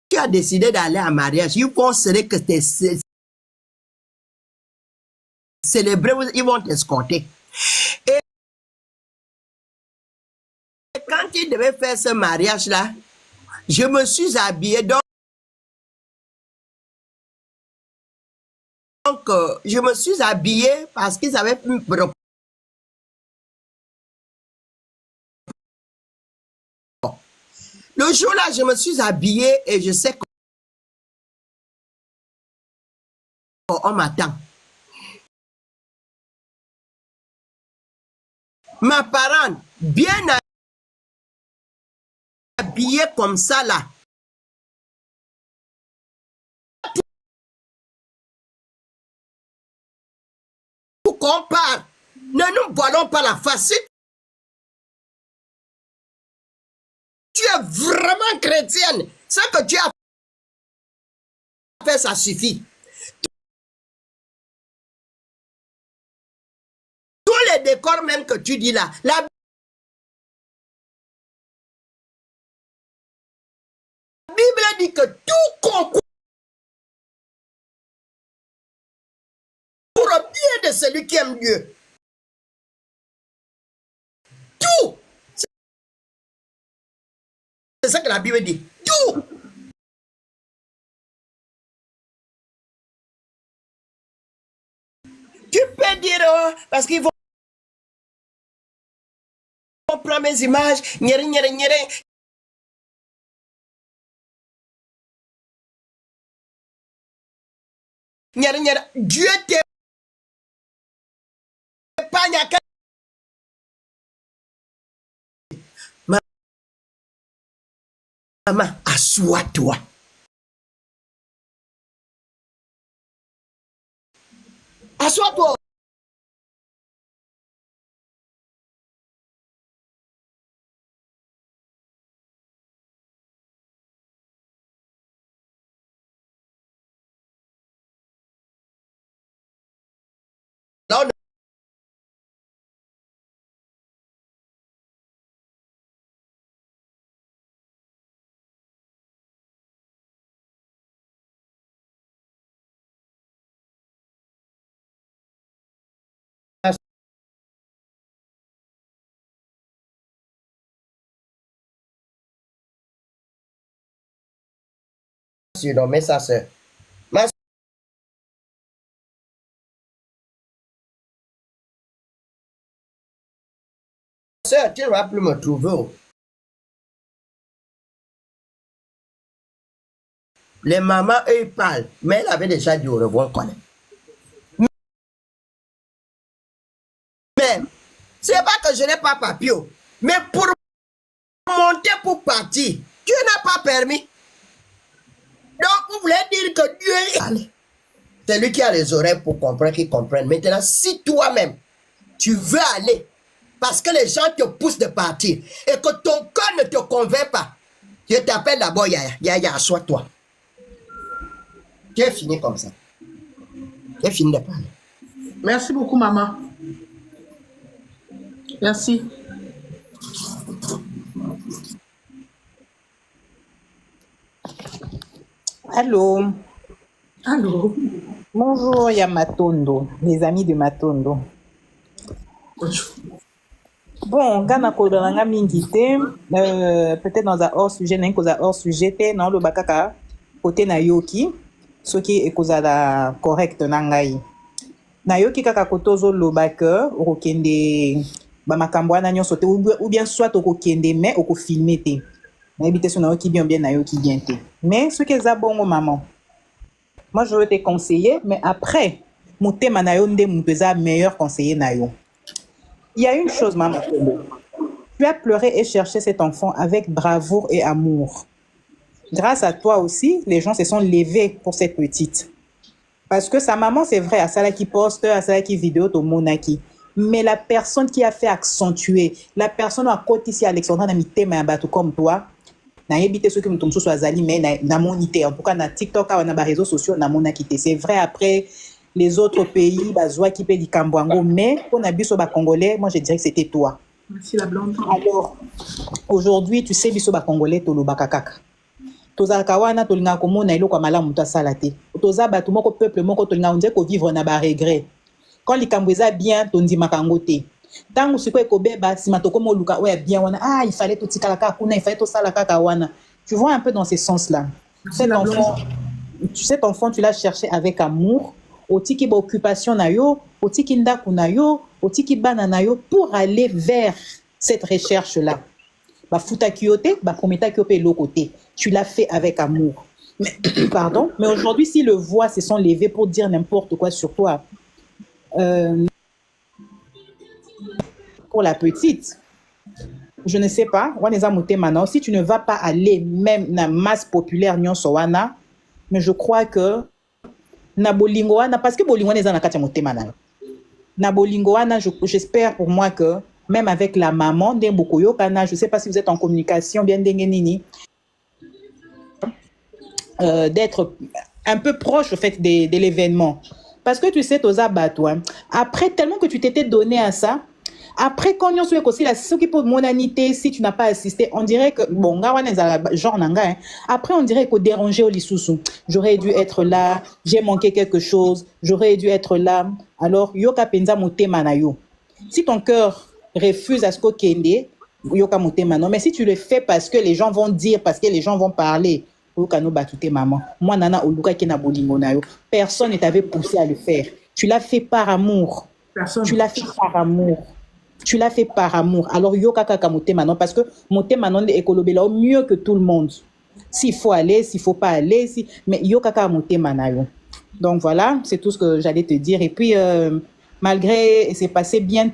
tu as décidé d'aller en mariage, ils vont célébrer, ils vont t'escorter. Et quand ils devaient faire ce mariage-là, je me suis habillée. Donc, je me suis habillée parce qu'ils avaient Le jour-là, je me suis habillée et je sais qu'on m'attend. Ma parente, bien habillée comme ça là. Pour qu'on parle, ne nous voilons pas la face. Tu es vraiment chrétienne. Ce que tu as fait, ça suffit. Tous les décors même que tu dis là, la Bible dit que tout concourt au bien de celui qui aime Dieu. Tout. C'est ça que la Bible dit. Tout. Tu peux dire, oh, parce qu'ils vont prendre mes images, nyere, nyere, nyere. Nyere, nyere. Dieu t'épargne à maman, assois-toi. Assois-toi. Non, non. Non, mais ça c'est. Ma soeur, tu ne vas plus me trouver. Oh. Les mamans, eux, ils parlent. Mais elle avait déjà dit au revoir, quoi. Mais, c'est pas que je n'ai pas papier. Mais pour monter, pour partir, Dieu n'a pas permis. Donc, vous voulez dire que Dieu est... Allez. C'est lui qui a les oreilles pour comprendre, qui comprenne. Maintenant, si toi-même, tu veux aller, parce que les gens te poussent de partir, et que ton cœur ne te convainc pas, je t'appelle d'abord Yaya. Yaya, assois-toi. Tu es fini comme ça. Tu es fini de parler. Merci beaucoup, maman. Merci. Allô, Allô. bonjour, il y a Matondo, les amis de Matondo. Bon, Ghana Kodolanga Mingite, peut-être dans un hors-sujet, n'a pas hors-sujet, dans le bakaka, côté Nayoki, ce qui est cause la correcte Nangai. Nayoki kaka kotozo lo baka, okende, bamakambo na nyoso te, ou bien soit okende, mais oko filmer te. N'habite sur Nayoki bien Nayoki bien te. Mais ce qui est bon, maman. Moi, je veux te conseiller, mais après, mon thème na yo nde mon meilleur conseiller na yo. Il y a une chose, maman. Tu as pleuré et cherché cet enfant avec bravoure et amour. Grâce à toi aussi, les gens se sont levés pour cette petite. Parce que sa maman, c'est vrai, à celle qui poste, à celle qui vidéo, au monaki. Mais la personne qui a fait accentuer, la personne à côté ici, Alexandra, n'a mis thème à bateau comme toi, n'a évité ceux qui me tombent sur Azali, mais n'a monité. En tout cas, dans TikTok, on a des réseaux sociaux, n'a monaki. C'est vrai, après les autres pays, Bazoua qui paye du Kambouango, mais pour n'a biso ba Congolais, moi je dirais que c'était toi. Merci la blonde. Alors, aujourd'hui, tu sais, biso ba Congolais, tolo bakakaka. Tozalaka wana tolinga komona eloko mala muta salate. Toza batu moko peuple moko tolinga onde ko vivre na ba regret. Quand likambo eza bien, tondimaka ngo te. Tangu siko ekobeba sima tokomo luka oya bien wana, ah il fallait totikala ka kuna, il fallait tosala kaka wana. Tu vois un peu dans ce sens-là. Cet enfant, tu l'as cherché avec amour. Otiki ba occupation na yo, otiki ndaku na yo, otiki bana na yo pour aller vers cette recherche-là. bah futa kyote, bah prometa kyope l'autre côté. Tu l'as fait avec amour. Mais, pardon. Mais aujourd'hui, si le voix se sont levés pour dire n'importe quoi sur toi, pour la petite, je ne sais pas, maintenant, si tu ne vas pas aller même dans la masse populaire nyonsowana, mais je crois que na bolingo wana, parce que bolingo wana na kati ya motema na yo. Na bolingo wana, j'espère pour moi que même avec la maman d'Embokoyo Kana, je ne sais pas si vous êtes en communication bien d'Engenini, d'être un peu proche au fait de l'événement. Parce que tu sais, Toza Batouin, après tellement que tu t'étais donné à ça, après quand on souhaite aussi la ce qui peut monanité, si tu n'as pas assisté, on dirait que bon, genre nanga, après on dirait qu'au déranger au lisusu, j'aurais dû être là, j'ai manqué quelque chose, j'aurais dû être là. Alors yoka penza motema na yo. Si ton cœur refuse à ce que kende, yoka motema non, mais si tu le fais parce que les gens vont dire, parce que les gens vont parler, yoka no batute maman. Moi nana oluka ki na bolingo na yo. Personne ne t'avait poussé à le faire. Tu l'as fait par amour. Personne. Tu l'as fait par amour. Tu l'as fait par amour. Alors, yoka kaka motema non, parce que motema non est écolobela mieux que tout le monde. S'il faut aller, s'il faut pas aller, si... mais yoka kaka motema na yo. Donc voilà, c'est tout ce que j'allais te dire. Et puis, malgré, c'est passé bien,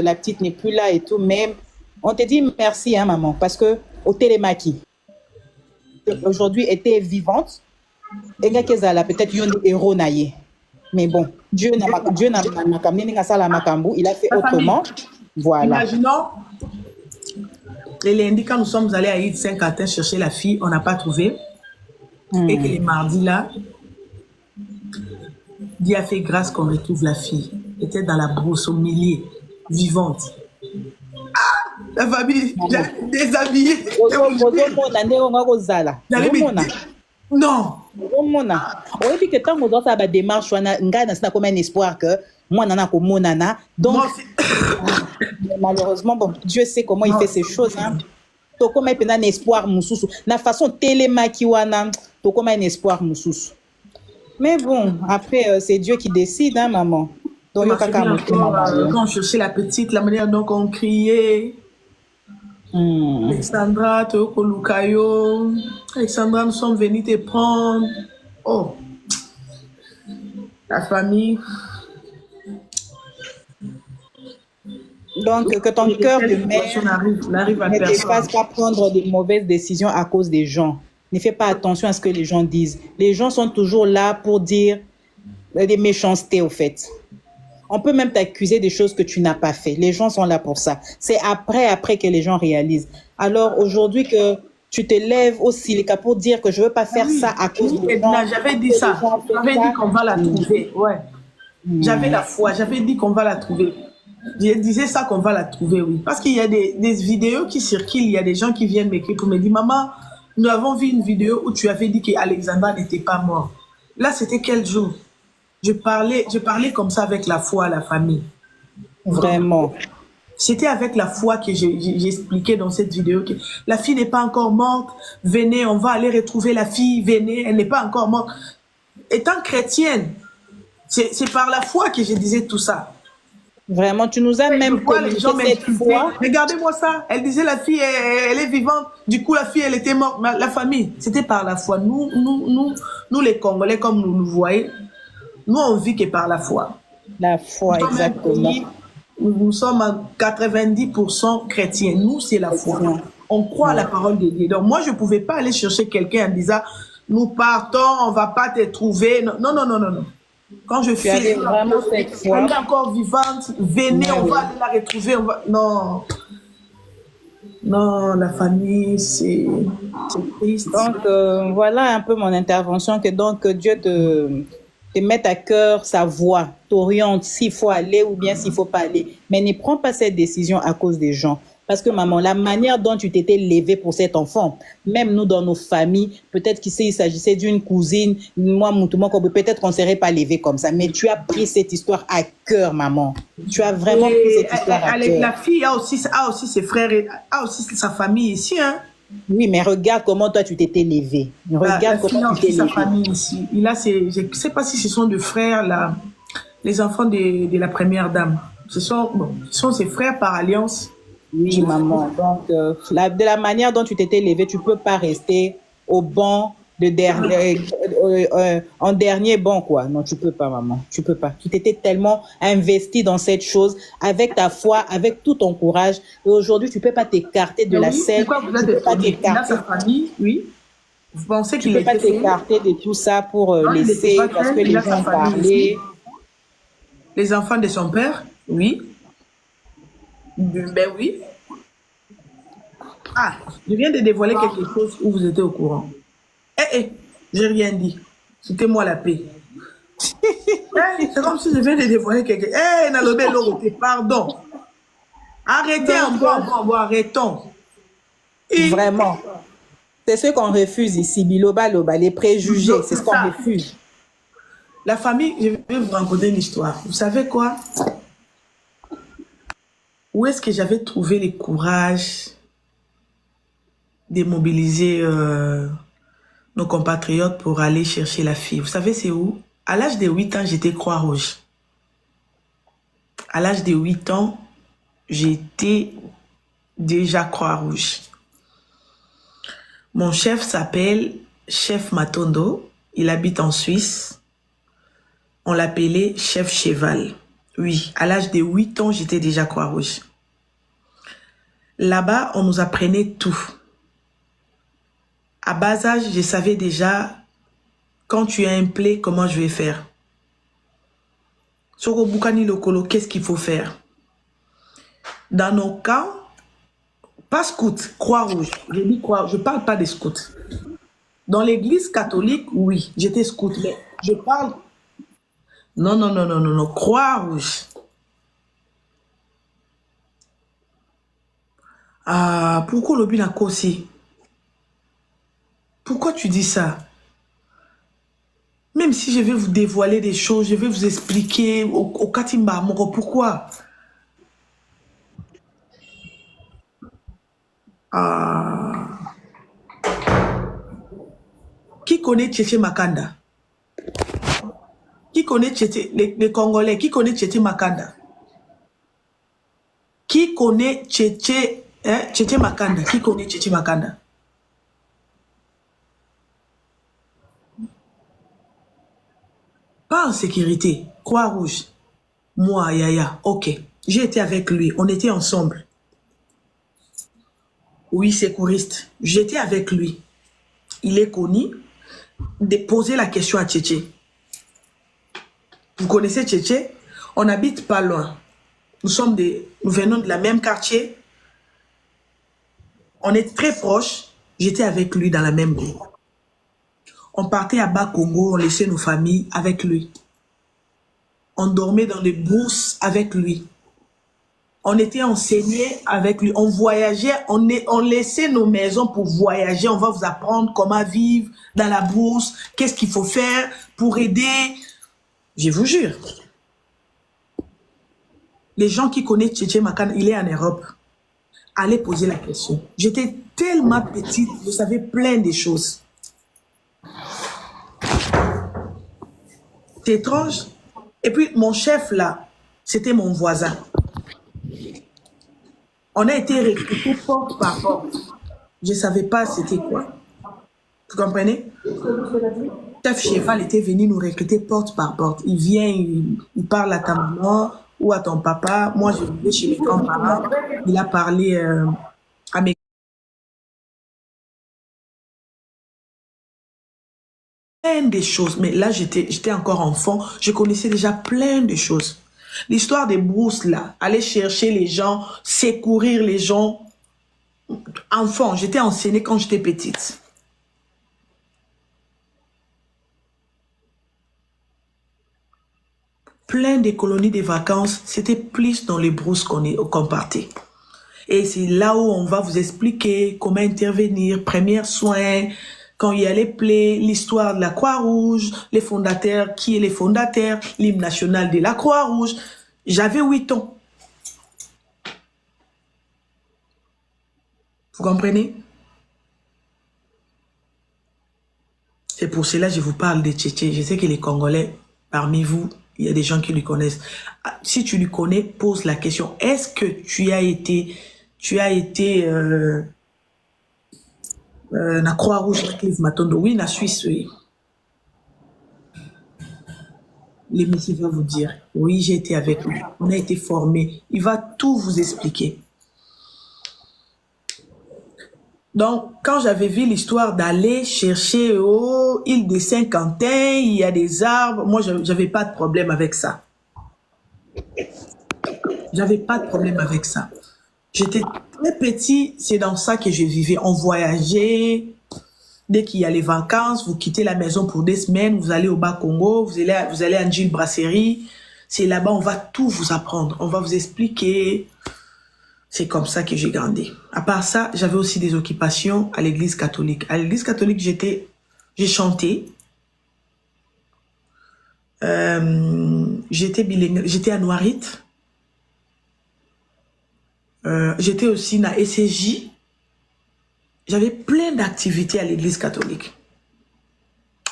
la petite n'est plus là et tout, mais on te dit merci, hein, maman, parce que au télémaki, aujourd'hui, était vivante, et qu'elle peut-être un héros naïe. Mais bon, Dieu n'a pas il a fait autrement. Voilà. Imaginons, les lundis, quand nous sommes allés à Yves Saint-Quentin chercher la fille, on n'a pas trouvé. Et que les mardis là, Dieu a fait grâce qu'on retrouve la fille. Elle était dans la brousse, au milieu, vivante. Ah, la famille, déshabillée. Non. Oui, que tant que ça va démarche, on a comme un espoir que moi, on a comme monana. Donc, malheureusement, bon, Dieu sait comment il fait ces choses. Hein. Donc, comme il y a un espoir, moussous. La façon télémaki wana, donc comme un espoir, moussous. Mais bon, après, c'est Dieu qui décide, hein, maman. Donc, quand on cherchait la petite, la manière dont on criait. Alexandra, Toko Lukayo, Alexandra, nous sommes venus te prendre. Oh, la famille. Donc, que ton cœur de mère ne te fasse pas prendre de mauvaises décisions à cause des gens. Ne fais pas attention à ce que les gens disent. Les gens sont toujours là pour dire des méchancetés, au fait. On peut même t'accuser des choses que tu n'as pas fait. Les gens sont là pour ça. C'est après que les gens réalisent. Alors aujourd'hui que tu te lèves aussi les cas pour dire que je veux pas faire ça à cause de gens. J'avais dit ça. J'avais dit qu'on va la trouver. Ouais. J'avais la foi. J'avais dit qu'on va la trouver. Je disais ça qu'on va la trouver, oui. Parce qu'il y a des vidéos qui circulent. Il y a des gens qui viennent m'écrire pour me dire, maman, nous avons vu une vidéo où tu avais dit qu'Alexandra n'était pas mort. Là, c'était quel jour? Je parlais comme ça avec la foi à la famille. Vraiment. C'était avec la foi que j'expliquais dans cette vidéo que la fille n'est pas encore morte. Venez, on va aller retrouver la fille. Venez, elle n'est pas encore morte. Étant chrétienne, c'est par la foi que je disais tout ça. Vraiment, tu nous as même communiqué cette foi. Regardez-moi ça. Elle disait la fille, elle est vivante. Du coup, la fille, elle était morte. La famille, c'était par la foi. Nous les Congolais, comme nous nous voyons, nous, on vit que par la foi. La foi, exactement. Nous sommes à 90% chrétiens. Nous, c'est la foi. On croit à la parole de Dieu. Donc, moi, je ne pouvais pas aller chercher quelqu'un en disant, nous partons, on ne va pas te trouver. Non, non, non, non, non. Quand je fais vraiment cette foi. Elle est encore vivante. Venez, on va aller la retrouver. Non. Non, la famille, c'est triste. Donc, voilà un peu mon intervention. Que donc, Dieu te mette à cœur sa voix, t'oriente s'il faut aller ou bien s'il faut pas aller. Mais ne prends pas cette décision à cause des gens. Parce que maman, la manière dont tu t'étais levée pour cet enfant, même nous dans nos familles, peut-être qu'il s'agissait d'une cousine, moi, peut-être qu'on ne serait pas levé comme ça. Mais tu as pris cette histoire à cœur, maman. Tu as vraiment pris cette histoire à cœur. La fille a aussi ses frères, a aussi sa famille ici, hein. Oui, mais regarde comment toi tu t'étais levé. Regarde comment tu t'es levé. Sa famille ici. Je ne sais pas si ce sont des frères, là, les enfants de la première dame. Ce sont ses frères par alliance. Oui, maman. Donc, de la manière dont tu t'étais levée, tu peux pas rester au banc en dernier banc, quoi. Non, tu peux pas, maman. Tu peux pas. Tu t'étais tellement investi dans cette chose, avec ta foi, avec tout ton courage. Et aujourd'hui, tu peux pas t'écarter de la scène. Pourquoi vous Tu êtes peux pas étonné? Il a t'écarter. sa famille, oui. Vous pensez Tu qu'il peux pas était t'écarter de tout ça pour Non, il n'était laisser, pas parce que seul, il les a sa gens ont famille parlé. aussi. Les enfants de son père, oui. Ben oui. Ah, je viens de dévoiler quelque chose où vous étiez au courant. J'ai rien dit. C'était moi la paix. C'est comme si je viens de dévoiler quelque chose. Nalobé Loroté, pardon. Arrêtez un peu, arrêtons. Vraiment. C'est ce qu'on refuse ici, Biloba Loba, les préjugés, c'est ce qu'on refuse. La famille, je vais vous raconter une histoire. Vous savez quoi? Où est-ce que j'avais trouvé le courage de mobiliser nos compatriotes pour aller chercher la fille? Vous savez c'est où? À l'âge de 8 ans, j'étais Croix-Rouge. À l'âge de 8 ans, j'étais déjà Croix-Rouge. Mon chef s'appelle Chef Matondo. Il habite en Suisse. On l'appelait Chef Cheval. Oui, à l'âge de 8 ans, j'étais déjà Croix-Rouge. Là-bas, on nous apprenait tout. À bas âge, je savais déjà, quand tu as un plaid, comment je vais faire. Sur Bukani Lokolo, qu'est-ce qu'il faut faire? Dans nos cas, pas scout, Croix-Rouge. Je dis quoi? Je ne parle pas des scouts. Dans l'église catholique, oui, j'étais scout, mais je parle... Non, Croix-Rouge. Ah, pourquoi le bin a causé? Pourquoi tu dis ça? Même si je vais vous dévoiler des choses, je vais vous expliquer au Katimba, pourquoi? Ah. Qui connaît Tchétché Makanda? Qui connaît Tchétché, les Congolais, qui connaît Tchétché Makanda? Qui connaît Tchétché Makanda? Qui connaît Tchétché Makanda? Pas en sécurité. Croix-Rouge. Moi, Yaya. Ok. J'ai été avec lui. On était ensemble. Oui, secouriste. J'étais avec lui. Il est connu. De poser la question à Tchétché. Vous connaissez Tchétché? On n'habite pas loin. Nous venons de la même quartier. On est très proches. J'étais avec lui dans la même rue. On partait à Bas-Congo, on laissait nos familles avec lui. On dormait dans les brousses avec lui. On était enseignés avec lui. On voyageait, on laissait nos maisons pour voyager. On va vous apprendre comment vivre dans la brousse, qu'est-ce qu'il faut faire pour aider. Je vous jure. Les gens qui connaissent Tchétché Makanda, il est en Europe. Allez poser la question. J'étais tellement petite, je savais plein de choses. C'est étrange. Et puis, mon chef, là, c'était mon voisin. On a été recrutés porte par porte. Je ne savais pas c'était quoi. Vous comprenez? Chef Cheval était venu nous recruter porte par porte. Il vient, il parle à ta maman ou à ton papa. Moi, je vivais chez mes grands-parents. Il a parlé à mes plein de choses, mais là j'étais encore enfant, je connaissais déjà plein de choses. L'histoire des brousses là, aller chercher les gens, secourir les gens, enfant, j'étais enseignée quand j'étais petite. Plein de colonies de vacances, c'était plus dans les brousses qu'on partait. Et c'est là où on va vous expliquer comment intervenir, premiers soins, quand il y a les plaies, l'histoire de la Croix-Rouge, les fondateurs, qui est les fondateurs, l'hymne national de la Croix-Rouge. J'avais 8 ans. Vous comprenez? C'est pour cela que je vous parle de Tchétché. Je sais que les Congolais, parmi vous, il y a des gens qui lui connaissent. Si tu lui connais, pose la question. Est-ce que tu as été tu as été na Croix-Rouge Clive Matondo, oui, na Suisse, oui. L'émission va vous dire, oui, j'ai été avec lui, on a été formés, il va tout vous expliquer. Donc, quand j'avais vu l'histoire d'aller chercher au île de Saint-Quentin, il y a des arbres, moi, j'avais pas de problème avec ça. J'avais pas de problème avec ça. J'étais très petit, c'est dans ça que je vivais. On voyageait. Dès qu'il y a les vacances, vous quittez la maison pour des semaines, vous allez au Bas-Congo, vous allez à Gilles Brasserie. C'est là-bas, on va tout vous apprendre. On va vous expliquer. C'est comme ça que j'ai grandi. À part ça, j'avais aussi des occupations à l'église catholique. À l'église catholique, j'ai chanté. J'étais bilingue, j'étais à Noirit. J'étais aussi à SCJ. J'avais plein d'activités à l'église catholique.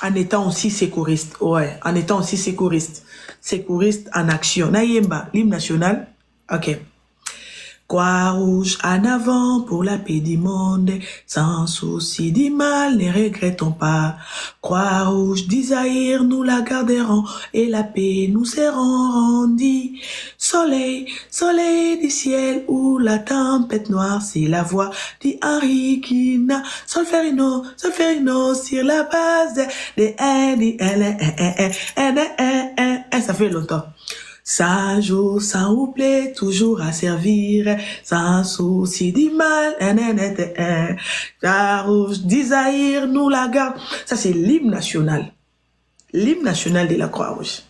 En étant aussi sécuriste. Ouais, en étant aussi sécuriste. Sécuriste en action. Naïemba, l'hymne national. Ok. Croix-Rouge en avant pour la paix du monde, sans souci du mal, ne regrettons pas. Croix-Rouge d'Isaïr, nous la garderons, et la paix nous serons rendus. Soleil, soleil du ciel, où la tempête noire, c'est la voix d'Henri Quina. Solferino, solferino, sur la base de ça fait longtemps. Sans jour, sans oubli, toujours à servir, sans souci du mal, Rouge d'Isaïr, nous la garde. Ça, c'est l'hymne national. L'hymne national de la Croix-Rouge.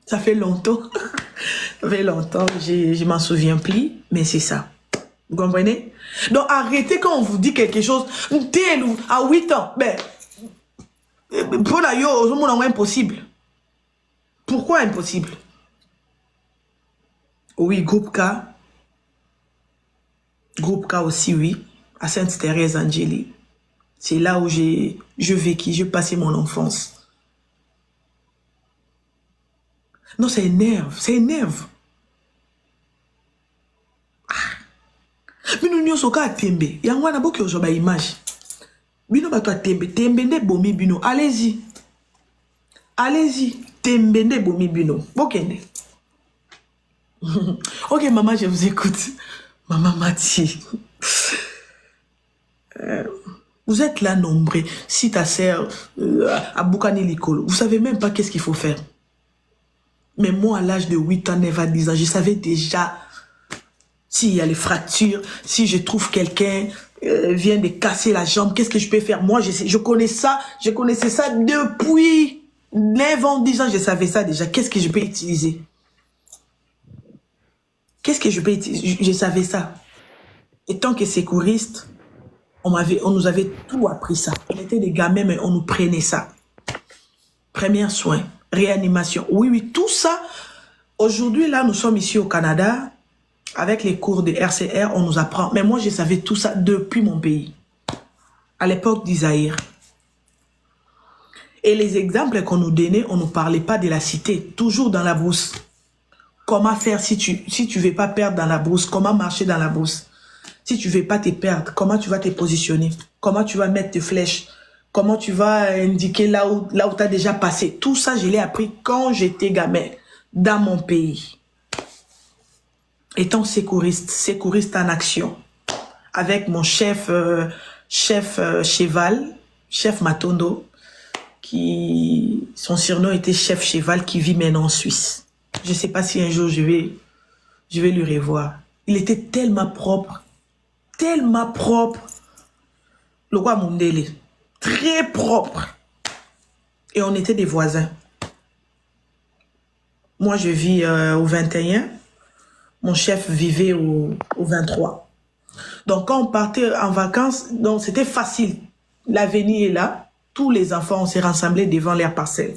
Ça fait longtemps. Ça fait longtemps, je m'en souviens plus, mais c'est ça. Vous comprenez? Donc, arrêtez quand on vous dit quelque chose, à 8 ans, ben, pour la yo, impossible. Pourquoi impossible? Oui, groupe K. Groupe K aussi, oui. À Sainte-Thérèse Angélie. C'est là où je vécu, j'ai passé mon enfance. Non, ça énerve, ça énerve. Bino nyo soka tembe. Yangwana boki ojoba image. Bino bato a tembe. Tembe nde bomi bino. Allez-y. Allez-y. Tembe nde bomi bino. Bokende. Ok, maman, je vous écoute. Maman Mati. Vous êtes là nombreux. Si ta sœur a Boukani Likolo, vous savez même pas qu'est-ce qu'il faut faire. Mais moi, à l'âge de 8 ans, 9 ans, 10 ans, je savais déjà s'il y a les fractures, si je trouve quelqu'un vient de casser la jambe, qu'est-ce que je peux faire? Moi, je connais ça, je connaissais ça depuis 9 ans, 10 ans, je savais ça déjà. Qu'est-ce que je peux utiliser? Qu'est-ce que je peux utiliser? Je savais ça. Et tant que sécuriste, on nous avait tout appris ça. On était des gamins, mais on nous prenait ça. Premiers soins, réanimation. Oui, oui, tout ça. Aujourd'hui, là, nous sommes ici au Canada. Avec les cours de RCR, on nous apprend. Mais moi, je savais tout ça depuis mon pays. À l'époque d'Isaïr. Et les exemples qu'on nous donnait, on ne nous parlait pas de la cité. Toujours dans la brousse. Comment faire si tu veux pas perdre dans la brousse? Comment marcher dans la brousse? Si tu veux pas te perdre, comment tu vas te positionner? Comment tu vas mettre tes flèches? Comment tu vas indiquer là où tu as déjà passé? Tout ça, je l'ai appris quand j'étais gamin dans mon pays. Étant sécuriste en action, avec mon chef Cheval, chef Matondo, son surnom était chef Cheval, qui vit maintenant en Suisse. Je ne sais pas si un jour je vais lui revoir. Il était tellement propre, le roi Mundele, très propre. Et on était des voisins. Moi, je vis au 21. Mon chef vivait au 23. Donc, quand on partait en vacances, donc c'était facile. L'avenir est là. Tous les enfants, on s'est rassemblés devant leur parcelle.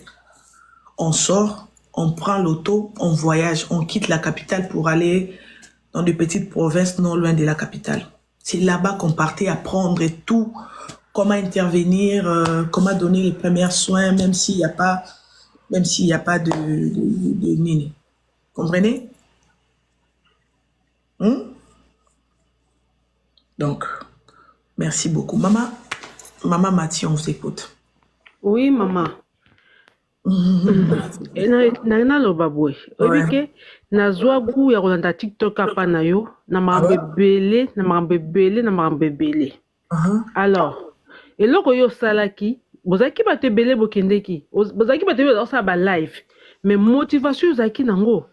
On sort, on prend l'auto, on voyage, on quitte la capitale pour aller dans des petites provinces non loin de la capitale. C'est là-bas qu'on partait apprendre tout, comment intervenir, comment donner les premiers soins, même s'il n'y a pas de nini. Comprenez? Donc, merci beaucoup. Maman Mathieu, on vous écoute. Oui, maman. naloba boye oyebi ke nazwa gu ya kolanda tiktok apa na yo na makambo ebele alors eloko oyo osalaki bozalaki bato ebele bokendeki bozalaki bato ebele osala balive mais motivation ozalaki nango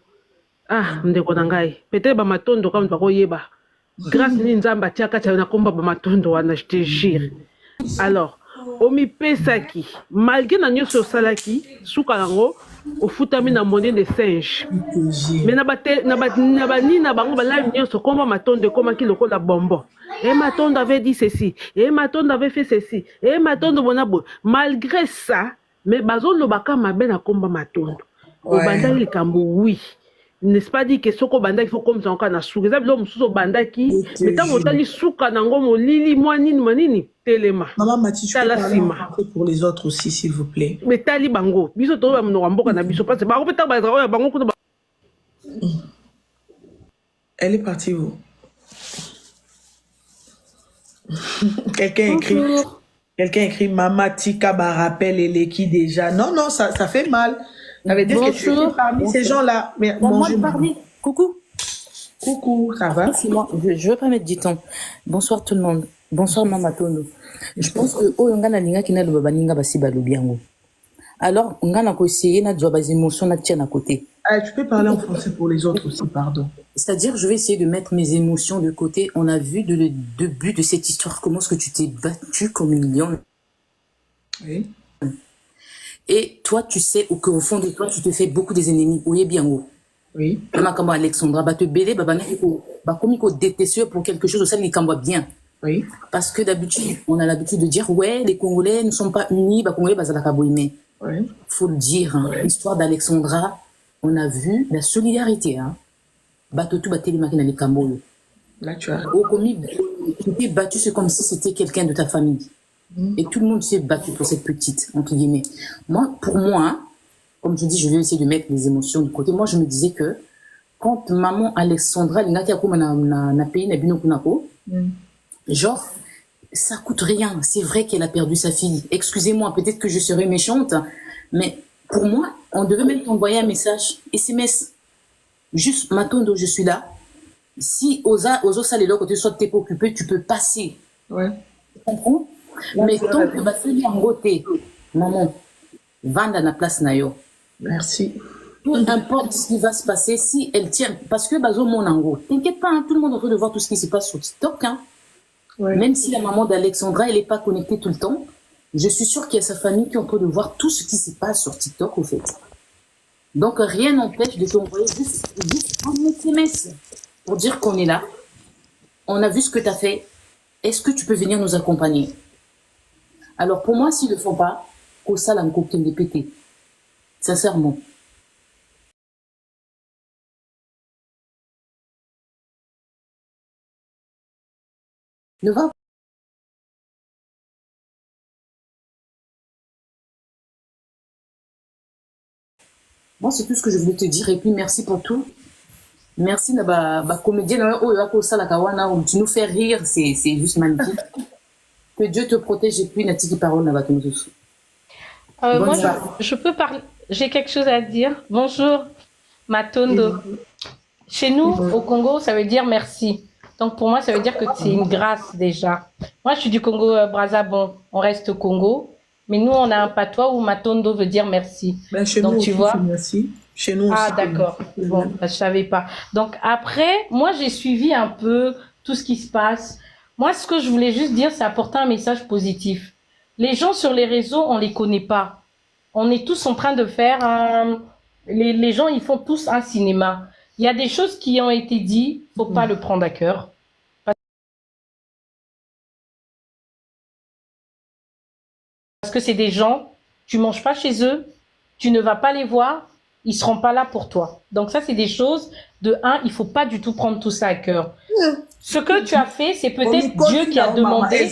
ndeko na ngai peut-être bamatondo kaka moto bakoyeba grâce nini nzambe atiaka ti ayo nakomba bamatondo wana je te jure alors omipesaki malgré na nyonso osalaki suka nango ofutami na monnaie de singe mais na banini na bango balive nyonso komba matondo ekomaki lokola bonbon matondo avait dit ceci matondo avait fait ceci matondo bona boye malgré ça mais bazolobaka mabe na komba matondo obandaki likambo oui n'est-ce pas dit que soko bandaki faut comme ça encore na suka eza bilo mosusu obandaki mais ntango otali suka nango molili mwa nini manini telema Maman Mathieu, tu peux parler en français pour les autres aussi, s'il vous plaît. Mais tali bango biso to ba mnoka mboka na biso parce que ba kopeta ba ya bango kuna. Elle est partie où? Quelqu'un écrit Mama Tika ba rappelle Eleki déjà. Non, ça fait mal. Ça veut dire que tu es parmi ces gens-là. Mais bonjour. Coucou. Coucou, ça va? C'est moi. Je veux pas mettre du temps. Bonsoir tout le monde. Bonsoir Mama Tondo. Je pense que oyongana linga kina lo baninga basi balobiango. Alors ngana ko essayer na job des émotions na tienne à côté. Tu peux parler en français pour les autres aussi, pardon. C'est-à-dire je vais essayer de mettre mes émotions de côté. On a vu le début de cette histoire comment est-ce que tu t'es battu comme une lion. Oui. Et toi tu sais qu'au fond de toi tu te fais beaucoup des ennemis. Oyebiango. Oui. Comme Alexandra ba te belé ba comme ko détester pour quelque chose ça ni kamba bien. Oui. Parce que d'habitude, on a l'habitude de dire, ouais, les Congolais ne sont pas unis, bah, Congolais, bah, ça mais oui. Faut le dire, hein. L'histoire d'Alexandra, on a vu la solidarité, hein. Batotou, Batelimaki, les Camboyo. Là, tu as. Tu t'es battu, c'est comme si c'était quelqu'un de ta famille. Et tout le monde s'est battu pour cette petite, entre guillemets. Pour moi, hein, comme je dis, je vais essayer de mettre les émotions de côté. Moi, je me disais que quand maman Alexandra, na pays, na bino kunako, genre, ça coûte rien. C'est vrai qu'elle a perdu sa fille. Excusez-moi, peut-être que je serai méchante, mais pour moi, on devait même t'envoyer un message SMS. Juste, Matondo, je suis là. Si aux autres salles, quand tu sois t'es occupé, tu peux passer. Ouais. Tu comprends? Mais tant que tu vas en beauté, maman, vendre la place nayo. Merci. Peu importe ce qui va se passer, si elle tient, parce que bazo mon ango. T'inquiète pas, hein, tout le monde est en train de voir tout ce qui se passe sur TikTok, hein. Ouais. Même si la maman d'Alexandra, elle n'est pas connectée tout le temps, je suis sûre qu'il y a sa famille qui est en train de voir tout ce qui se passe sur TikTok, au fait. Donc, rien n'empêche de t'envoyer juste un SMS pour dire qu'on est là. On a vu ce que tu as fait. Est-ce que tu peux venir nous accompagner? Alors, pour moi, s'ils ne le font pas, au ça, un cocktail de pété. Sincèrement. Ne va. Moi, c'est tout ce que je voulais te dire. Et puis, merci pour tout. Merci, la comédienne. Tu nous fais rire. C'est juste magnifique. Que Dieu te protège. Et puis, Natiki Parole, moi, je peux parler. J'ai quelque chose à dire. Bonjour, Matondo. Chez nous, au Congo, ça veut dire merci. Donc, pour moi, ça veut dire que c'est une grâce déjà. Moi, je suis du Congo Brazza. Bon, on reste au Congo. Mais nous, on a un patois où Matondo veut dire merci. Ben, chez donc, nous tu aussi, vois. Merci. Chez nous aussi. Ah, d'accord. Bon, je savais pas. Donc, après, moi, j'ai suivi un peu tout ce qui se passe. Moi, ce que je voulais juste dire, c'est apporter un message positif. Les gens sur les réseaux, on les connaît pas. On est tous en train de faire les gens, ils font tous un cinéma. Il y a des choses qui ont été dites, faut pas le prendre à cœur. Parce que c'est des gens, tu manges pas chez eux, tu ne vas pas les voir, ils seront pas là pour toi. Donc ça, c'est des choses, de un, il faut pas du tout prendre tout ça à cœur. Ce que tu as fait, c'est peut-être Dieu qui a demandé.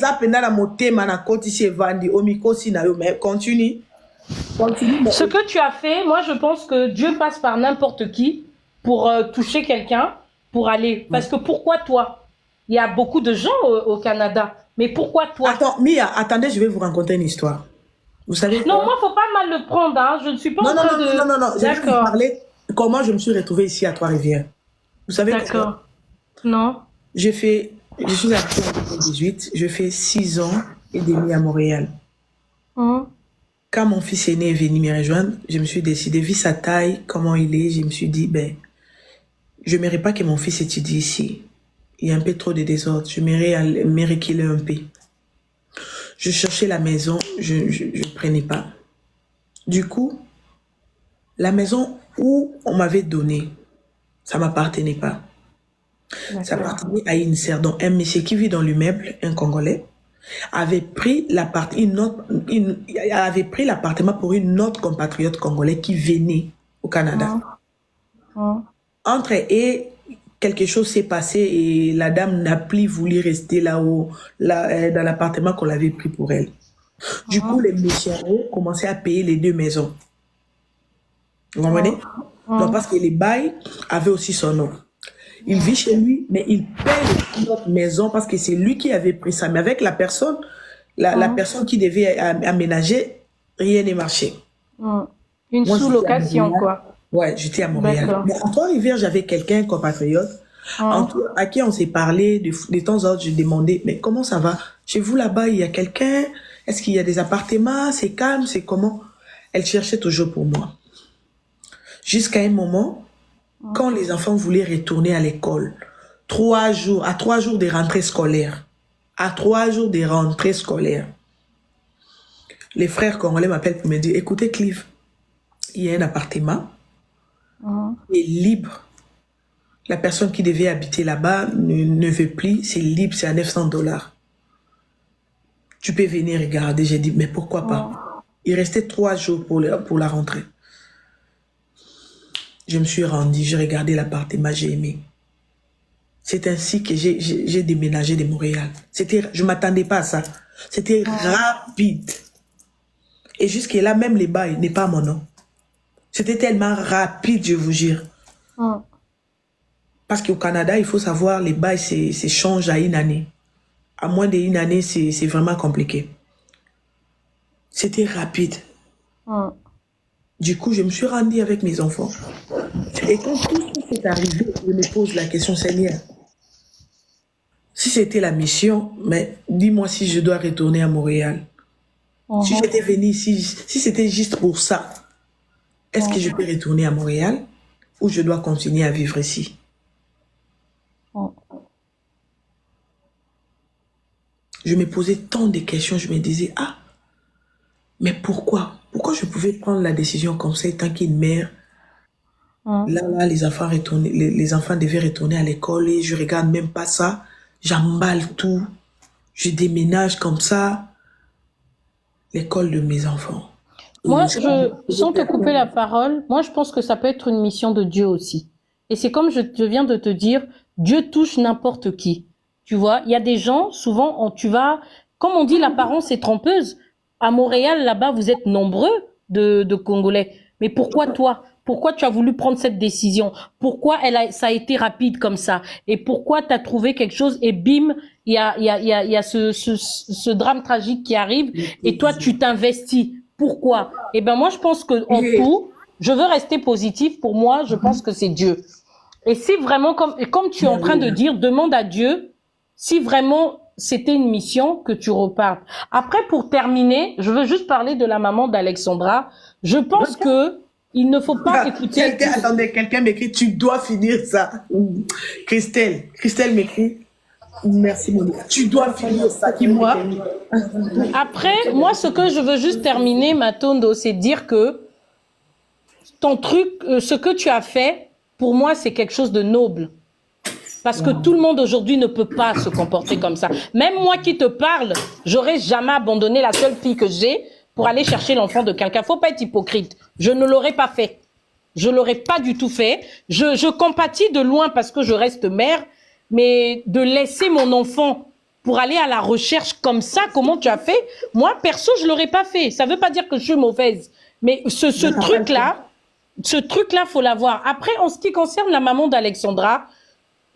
Continue. Ce que tu as fait, moi, je pense que Dieu passe par n'importe qui pour toucher quelqu'un, pour aller. Parce que pourquoi toi? Il y a beaucoup de gens au Canada. Mais pourquoi toi? Attends, Mia, attendez, je vais vous raconter une histoire. Vous savez Non, quoi? moi, faut pas mal le prendre. Hein. Je ne suis pas Non, en non, train non, de... non, non, non. Je vais vous D'accord. parler comment je me suis retrouvée ici à Trois-Rivières. Vous savez quoi? D'accord. Non. Je suis arrivée en 2018, je fais 6 ans et demi à Montréal. Hum. Quand mon fils aîné est venu me rejoindre, je me suis décidé, vu sa taille, comment il est, je me suis dit, ben, je n'aimerais pas que mon fils étudie ici. Il y a un peu trop de désordre. Je m'aimerais me reculer un peu. Je cherchais la maison, je ne prenais pas. Du coup, la maison où on m'avait donné, ça ne m'appartenait pas. Ça appartenait à une sœur, donc un monsieur qui vit dans l'immeuble, un Congolais, avait pris l'appartement pour une autre compatriote congolais qui venait au Canada. Entre et quelque chose s'est passé et la dame n'a plus voulu rester là-haut, dans l'appartement qu'on avait pris pour elle. Du coup, les missionnaires commençaient à payer les 2 maisons. Vous comprenez? Donc, parce que les bails avaient aussi son nom. Il vit chez lui, mais il paye notre maison parce que c'est lui qui avait pris ça. Mais avec la personne, la personne qui devait aménager, rien n'est marché. Une sous-location, quoi. Ouais, j'étais à Montréal. Mais à Trois-Rivières, j'avais quelqu'un, un compatriote, à qui on s'est parlé de temps en temps. Je demandais, mais comment ça va? Chez vous là-bas, il y a quelqu'un? Est-ce qu'il y a des appartements? C'est calme? C'est comment? Elle cherchait toujours pour moi. Jusqu'à un moment, quand les enfants voulaient retourner à l'école, 3 jours, à 3 jours des rentrées scolaires, les frères congolais m'appellent pour me dire, écoutez Clive, il y a un appartement, il est libre. La personne qui devait habiter là-bas ne veut plus, c'est libre, c'est à $900. Tu peux venir regarder. J'ai dit, mais pourquoi pas? Il restait 3 jours pour la rentrée. Je me suis rendue, j'ai regardé l'appartement, j'ai aimé. C'est ainsi que j'ai déménagé de Montréal. Je ne m'attendais pas à ça. C'était rapide. Et jusque-là, même les bails n'est pas mon nom. C'était tellement rapide, je vous jure. Parce qu'au Canada, il faut savoir, les bails, c'est change à une année. À moins d'une année, c'est vraiment compliqué. C'était rapide. Du coup, je me suis rendue avec mes enfants. Et quand tout ça s'est arrivé, je me pose la question, Seigneur, si c'était la mission, mais dis-moi si je dois retourner à Montréal. Si j'étais venue ici, si c'était juste pour ça, est-ce que je peux retourner à Montréal ou je dois continuer à vivre ici? Je me posais tant de questions, je me disais, ah, mais pourquoi? Pourquoi je pouvais prendre la décision comme ça, tant qu'une mère, là, les enfants devaient retourner à l'école et je regarde même pas ça, j'emballe tout, je déménage comme ça, l'école de mes enfants. Moi, sans te couper la parole, moi je pense que ça peut être une mission de Dieu aussi. Et c'est comme je viens de te dire, Dieu touche n'importe qui. Tu vois, il y a des gens, souvent, comme on dit, l'apparence est trompeuse. À Montréal, là-bas, vous êtes nombreux de Congolais. Mais pourquoi toi? Pourquoi tu as voulu prendre cette décision? Pourquoi ça a été rapide comme ça? Et pourquoi tu as trouvé quelque chose et bim, il y a ce drame tragique qui arrive et toi, tu t'investis. Pourquoi? Eh ben moi, je pense que en tout, je veux rester positif. Pour moi, je pense que c'est Dieu. Et si vraiment, comme tu es en train de dire, demande à Dieu si vraiment c'était une mission que tu repartes. Après, pour terminer, je veux juste parler de la maman d'Alexandra. Je pense que il ne faut pas écouter... Quelqu'un m'écrit, tu dois finir ça. Christelle m'écrit, merci Monica, tu dois finir ça. Moi. Après, moi, ce que je veux juste terminer, Matondo, c'est dire que ton truc, ce que tu as fait, pour moi, c'est quelque chose de noble. Parce que tout le monde aujourd'hui ne peut pas se comporter comme ça. Même moi qui te parle, j'aurais jamais abandonné la seule fille que j'ai pour aller chercher l'enfant de quelqu'un. Faut pas être hypocrite. Je ne l'aurais pas fait. Je l'aurais pas du tout fait. Je compatis de loin parce que je reste mère, mais de laisser mon enfant pour aller à la recherche comme ça, comment tu as fait? Moi, perso, je l'aurais pas fait. Ça veut pas dire que je suis mauvaise. Mais ce truc-là, faut l'avoir. Après, en ce qui concerne la maman d'Alexandra,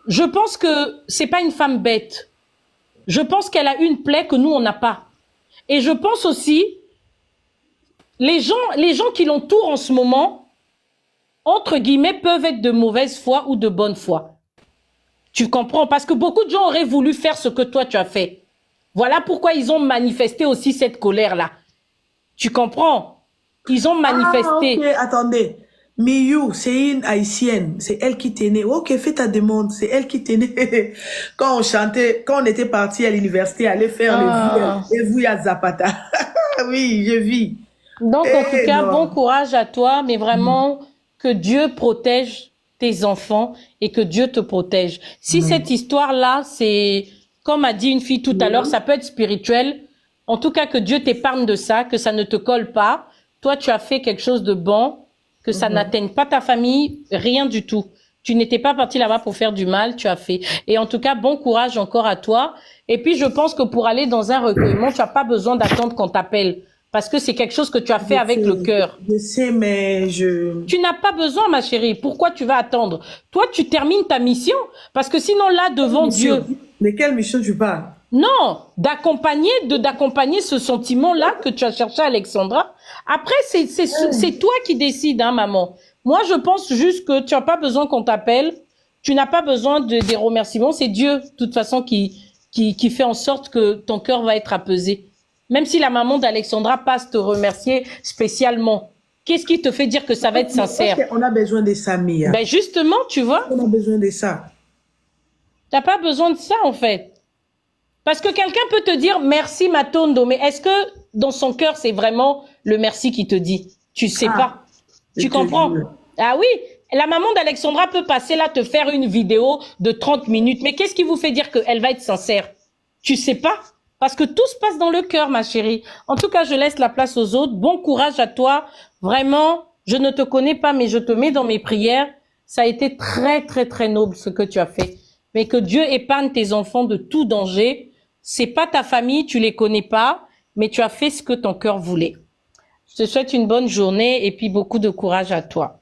je pense que c'est pas une femme bête. Je pense qu'elle a une plaie que nous, on n'a pas. Et je pense aussi, les gens qui l'entourent en ce moment, entre guillemets, peuvent être de mauvaise foi ou de bonne foi. Tu comprends? Parce que beaucoup de gens auraient voulu faire ce que toi, tu as fait. Voilà pourquoi ils ont manifesté aussi cette colère-là. Tu comprends? Ils ont manifesté. Ah, ok, attendez. Miyu, c'est une haïtienne. C'est elle qui tenait. Ok, fais ta demande. C'est elle qui tenait. Quand on chantait, quand on était parti à l'université, aller faire le vues à Zapata. Oui, je vis. Donc, en tout cas, bon courage à toi, mais vraiment, que Dieu protège tes enfants et que Dieu te protège. Si cette histoire-là, c'est, comme a dit une fille tout à l'heure, ça peut être spirituel. En tout cas, que Dieu t'épargne de ça, que ça ne te colle pas. Toi, tu as fait quelque chose de bon, que ça n'atteigne pas ta famille, rien du tout. Tu n'étais pas parti là-bas pour faire du mal, tu as fait. Et en tout cas, bon courage encore à toi. Et puis, je pense que pour aller dans un recueillement, tu n'as pas besoin d'attendre qu'on t'appelle. Parce que c'est quelque chose que tu as fait avec le cœur. Je sais, mais Tu n'as pas besoin, ma chérie. Pourquoi tu vas attendre? Toi, tu termines ta mission. Parce que sinon, là, devant Dieu... De quelle mission tu parles? Non, d'accompagner ce sentiment-là que tu as cherché, Alexandra. Après, c'est toi qui décides, hein, maman. Moi, je pense juste que tu n'as pas besoin qu'on t'appelle. Tu n'as pas besoin des remerciements. C'est Dieu, de toute façon, qui fait en sorte que ton cœur va être apaisé. Même si la maman d'Alexandra passe te remercier spécialement. Qu'est-ce qui te fait dire que ça va être sincère? On a besoin de ça, Mia. Ben justement, tu vois. On a besoin de ça. T'as pas besoin de ça, en fait. Parce que quelqu'un peut te dire merci Matondo, mais est-ce que dans son cœur, c'est vraiment le merci qui te dit? Tu sais pas. Tu comprends? Ah oui, la maman d'Alexandra peut passer là, te faire une vidéo de 30 minutes. Mais qu'est-ce qui vous fait dire qu'elle va être sincère? Tu sais pas? Parce que tout se passe dans le cœur, ma chérie. En tout cas, je laisse la place aux autres. Bon courage à toi. Vraiment, je ne te connais pas, mais je te mets dans mes prières. Ça a été très, très, très noble ce que tu as fait. Mais que Dieu épargne tes enfants de tout danger. C'est pas ta famille, tu les connais pas, mais tu as fait ce que ton cœur voulait. Je te souhaite une bonne journée et puis beaucoup de courage à toi.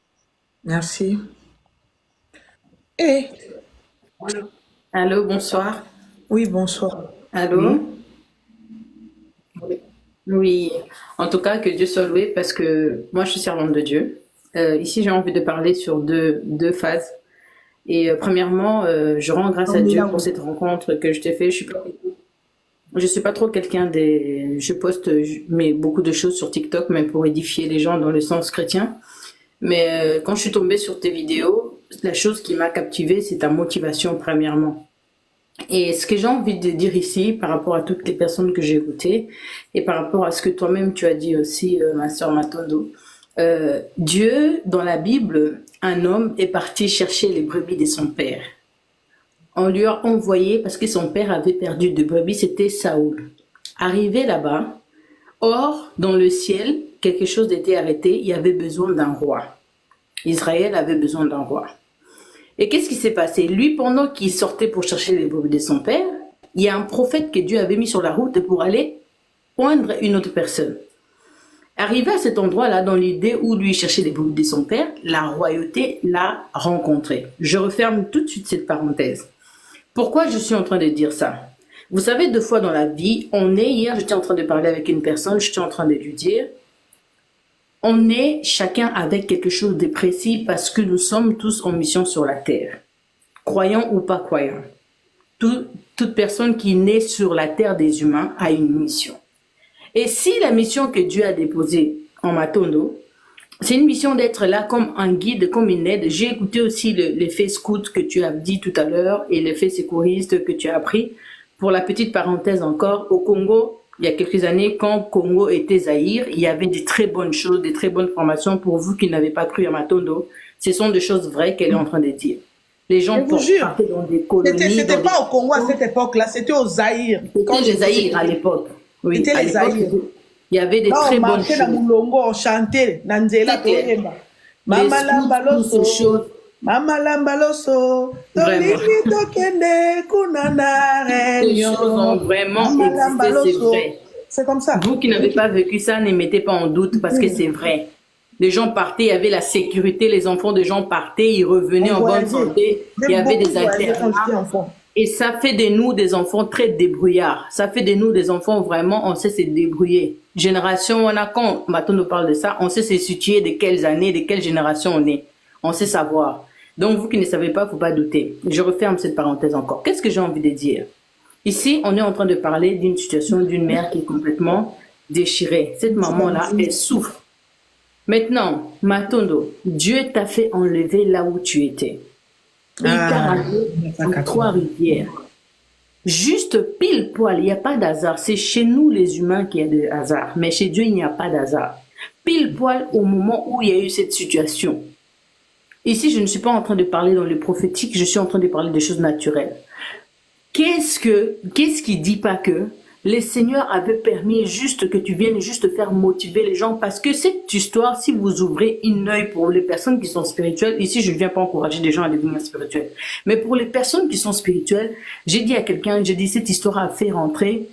Merci. Allô, bonsoir. Oui, bonsoir. Allô? Oui, en tout cas, que Dieu soit loué parce que moi, je suis servante de Dieu. Ici, j'ai envie de parler sur deux phases. Et premièrement, je rends grâce à Dieu pour cette rencontre que je t'ai fait. Je suis pas trop quelqu'un je poste mais beaucoup de choses sur TikTok, même pour édifier les gens dans le sens chrétien. Mais quand je suis tombée sur tes vidéos, la chose qui m'a captivée, c'est ta motivation premièrement. Et ce que j'ai envie de dire ici, par rapport à toutes les personnes que j'ai écoutées, et par rapport à ce que toi-même tu as dit aussi, ma sœur Matondo, Dieu, dans la Bible, un homme est parti chercher les brebis de son père. On lui a envoyé, parce que son père avait perdu de brebis, c'était Saoul. Arrivé là-bas, or, dans le ciel, quelque chose était arrêté, il y avait besoin d'un roi. Israël avait besoin d'un roi. Et qu'est-ce qui s'est passé? Lui, pendant qu'il sortait pour chercher les brebis de son père, il y a un prophète que Dieu avait mis sur la route pour aller poindre une autre personne. Arrivé à cet endroit-là, dans l'idée où lui cherchait les brebis de son père, la royauté l'a rencontré. Je referme tout de suite cette parenthèse. Pourquoi je suis en train de dire ça? Vous savez, deux fois dans la vie, hier, j'étais en train de parler avec une personne, j'étais en train de lui dire, on est chacun avec quelque chose de précis parce que nous sommes tous en mission sur la terre. Croyant ou pas croyant. Toute personne qui naît sur la terre des humains a une mission. Et si la mission que Dieu a déposée en Matondo, c'est une mission d'être là comme un guide, comme une aide. J'ai écouté aussi l'effet scout que tu as dit tout à l'heure et l'effet secouriste que tu as appris. Pour la petite parenthèse encore, au Congo, il y a quelques années, quand Congo était Zaïre, il y avait des très bonnes choses, des très bonnes formations pour vous qui n'avez pas cru à Matondo. Ce sont des choses vraies qu'elle est en train de dire. Les gens partaient dans des colonies. C'était pas au Congo à cette époque-là, c'était au Zaïre. C'était les Zaïre à l'époque. Oui, c'était les Zaïre. Il y avait des très bonnes choses. On Moulongo, on chantait, Nanzela, Mama Lambaloso, Mama Lambaloso, Toliki Tokende, Kunana, Ces choses ont vraiment existé, c'est vrai. C'est comme ça. Vous qui n'avez pas vécu ça, ne mettez pas en doute parce que c'est vrai. Les gens partaient, il y avait la sécurité, les enfants des gens partaient, ils revenaient en bonne santé, il y avait des internats. Et ça fait de nous des enfants très débrouillards. Ça fait de nous des enfants vraiment, on sait se débrouiller. Génération, on a, quand Matondo parle de ça, on sait se situer de quelles années, de quelle génération on est. On sait savoir. Donc, vous qui ne savez pas, faut pas douter. Je referme cette parenthèse encore. Qu'est-ce que j'ai envie de dire? Ici, on est en train de parler d'une situation d'une mère qui est complètement déchirée. Cette maman-là, elle souffre. Maintenant, Matondo, Dieu t'a fait enlever là où tu étais. Il t'a ramené à Trois-Rivières. Juste pile poil, il n'y a pas d'hasard. C'est chez nous les humains qu'il y a de hasard. Mais chez Dieu, il n'y a pas d'hasard. Pile poil au moment où il y a eu cette situation. Ici, je ne suis pas en train de parler dans le prophétique, je suis en train de parler des choses naturelles. Qu'est-ce qui dit pas que le Seigneur avait permis juste que tu viennes juste faire motiver les gens? Parce que cette histoire, si vous ouvrez un œil pour les personnes qui sont spirituelles, ici je ne viens pas encourager des gens à devenir spirituels, mais pour les personnes qui sont spirituelles, j'ai dit à quelqu'un, j'ai dit cette histoire a fait rentrer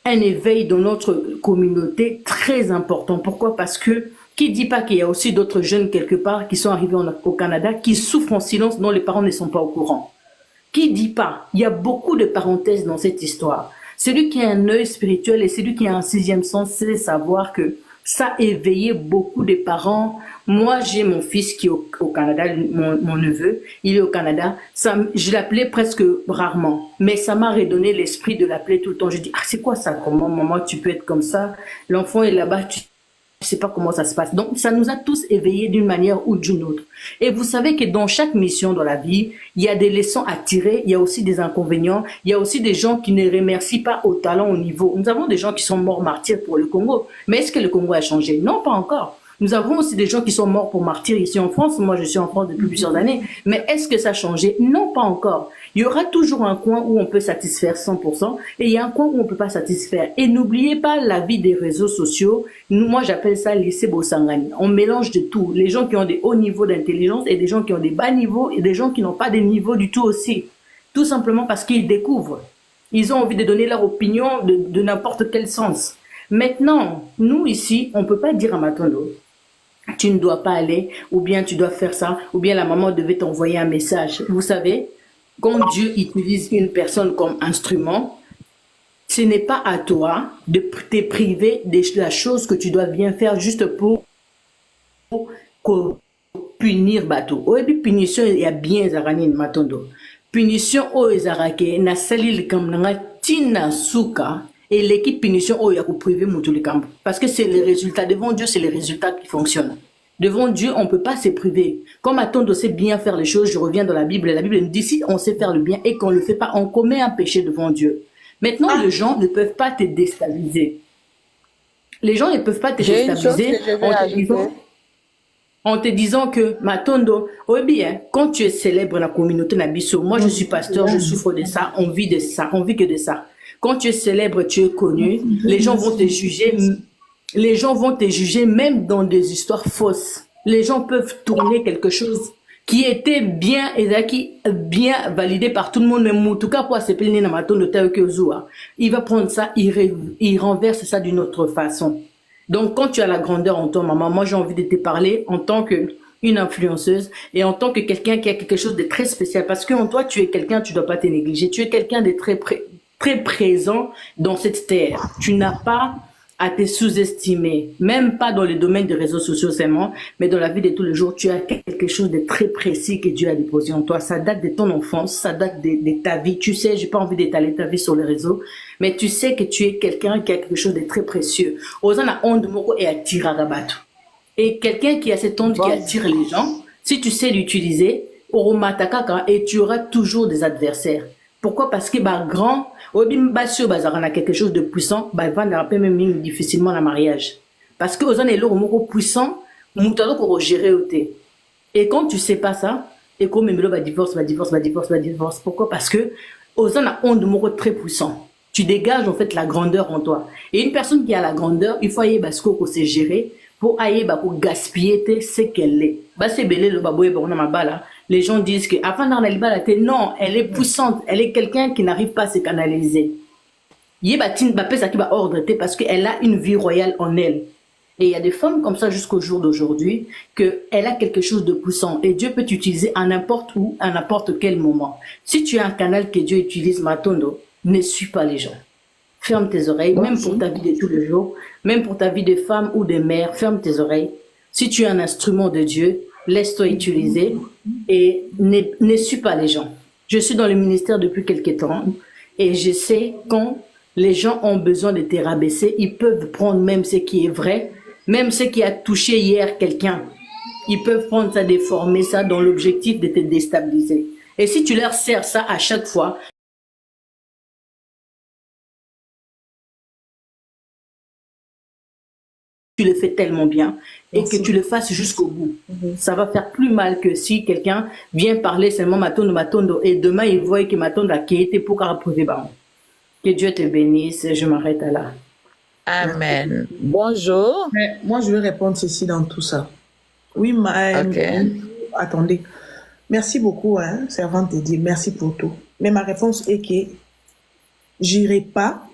un éveil dans notre communauté très important. Pourquoi? Parce que qui dit pas qu'il y a aussi d'autres jeunes quelque part qui sont arrivés au Canada, qui souffrent en silence, dont les parents ne sont pas au courant? Qui dit pas? Il y a beaucoup de parenthèses dans cette histoire. Celui qui a un œil spirituel et celui qui a un sixième sens, c'est savoir que ça a éveillé beaucoup de parents. Moi, j'ai mon fils qui est au Canada, mon neveu, il est au Canada. Je l'appelais presque rarement, mais ça m'a redonné l'esprit de l'appeler tout le temps. Je dis, ah, c'est quoi ça? Comment, maman, tu peux être comme ça? L'enfant est là-bas, tu sais pas comment ça se passe. Donc, ça nous a tous éveillés d'une manière ou d'une autre. Et vous savez que dans chaque mission dans la vie, il y a des leçons à tirer, il y a aussi des inconvénients, il y a aussi des gens qui ne remercient pas au talent, au niveau. Nous avons des gens qui sont morts martyrs pour le Congo. Mais est-ce que le Congo a changé? Non, pas encore. Nous avons aussi des gens qui sont morts pour martyrs ici en France. Moi, je suis en France depuis plusieurs années. Mais est-ce que ça a changé? Non, pas encore. Il y aura toujours un coin où on peut satisfaire 100% et il y a un coin où on ne peut pas satisfaire. Et n'oubliez pas la vie des réseaux sociaux. Moi, j'appelle ça lycée Bosangani. On mélange de tout. Les gens qui ont des hauts niveaux d'intelligence et des gens qui ont des bas niveaux et des gens qui n'ont pas de niveau du tout aussi. Tout simplement parce qu'ils découvrent. Ils ont envie de donner leur opinion de n'importe quel sens. Maintenant, nous ici, on ne peut pas dire à Matondo, tu ne dois pas aller, ou bien tu dois faire ça, ou bien la maman devait t'envoyer un message. Vous savez, quand Dieu utilise une personne comme instrument, ce n'est pas à toi de te priver de la chose que tu dois bien faire juste pour punir bateau. Et puis punition, il y a bien zarani Matondo. Punition o ezarake na salil kam na tina suka et l'équipe punition o ya ko priver mutu le camp. Parce que c'est les résultats devant Dieu, c'est les résultats qui fonctionnent. Devant Dieu, on ne peut pas se priver. Comme Matondo sait bien faire les choses, je reviens dans la Bible nous dit si on sait faire le bien et qu'on ne le fait pas, on commet un péché devant Dieu. Maintenant, les gens ne peuvent pas te déstabiliser. Les gens ne peuvent pas te déstabiliser en te disant que Matondo, oui bien, quand tu es célèbre dans la communauté Nabiso, moi je suis pasteur, je souffre de ça, on vit de ça, on vit que de ça. Quand tu es célèbre, tu es connu, les gens vont te juger. Les gens vont te juger même dans des histoires fausses. Les gens peuvent tourner quelque chose qui était bien validé par tout le monde, mais en tout cas pour s'appeler Matondo Taokezua, il va prendre ça, il renverse ça d'une autre façon. Donc quand tu as la grandeur en toi, maman, moi j'ai envie de te parler en tant qu'une influenceuse et en tant que quelqu'un qui a quelque chose de très spécial, parce que en toi tu es quelqu'un, tu dois pas te négliger, tu es quelqu'un de très présent dans cette terre. Tu n'as pas à te sous-estimer, même pas dans le domaine des réseaux sociaux seulement, mais dans la vie de tous les jours, tu as quelque chose de très précis que Dieu a déposé en toi. Ça date de ton enfance, ça date de ta vie. Tu sais, j'ai pas envie d'étaler ta vie sur les réseaux, mais tu sais que tu es quelqu'un qui a quelque chose de très précieux. Osana onde moko et attire à rabattre. Et quelqu'un qui a cette onde qui attire les gens, si tu sais l'utiliser, et tu auras toujours des adversaires. Pourquoi? Parce que grand, on a quelque chose de puissant, il va même difficilement le mariage. Parce que aux gens puissant, on gérer. Et quand tu sais pas ça, et comme même divorce. Pourquoi? Parce que aux gens ont de très puissant. Tu dégages en fait la grandeur en toi. Et une personne qui a la grandeur, il faut aller parce qu'on sait gérer pour aller pour gaspiller ce qu'elle est. C'est belé le baboye bon na mabala. Les gens disent que non, elle est puissante, elle est quelqu'un qui n'arrive pas à se canaliser. Parce qu'elle a une vie royale en elle. Et il y a des femmes comme ça jusqu'au jour d'aujourd'hui, qu'elle a quelque chose de puissant et Dieu peut t'utiliser à n'importe où, à n'importe quel moment. Si tu as un canal que Dieu utilise, Matondo, ne suis pas les gens. Ferme tes oreilles, même pour ta vie de tous les jours, même pour ta vie de femme ou de mère, ferme tes oreilles. Si tu es un instrument de Dieu, laisse-toi utiliser et ne suis pas les gens. Je suis dans le ministère depuis quelques temps et je sais quand les gens ont besoin de te rabaisser, ils peuvent prendre même ce qui est vrai, même ce qui a touché hier quelqu'un. Ils peuvent prendre ça, déformer ça dans l'objectif de te déstabiliser. Et si tu leur sers ça à chaque fois, tu le fais tellement bien et que tu le fasses jusqu'au bout. Ça va faire plus mal que si quelqu'un vient parler seulement Matondo et demain il voit que Matondo a quitté pour approuver. Que Dieu te bénisse, je m'arrête là. Amen. Bonjour. Mais moi, je vais répondre ceci dans tout ça. Oui, attendez. Merci beaucoup, hein, servante de Dieu. Merci pour tout. Mais ma réponse est que j'irai pas.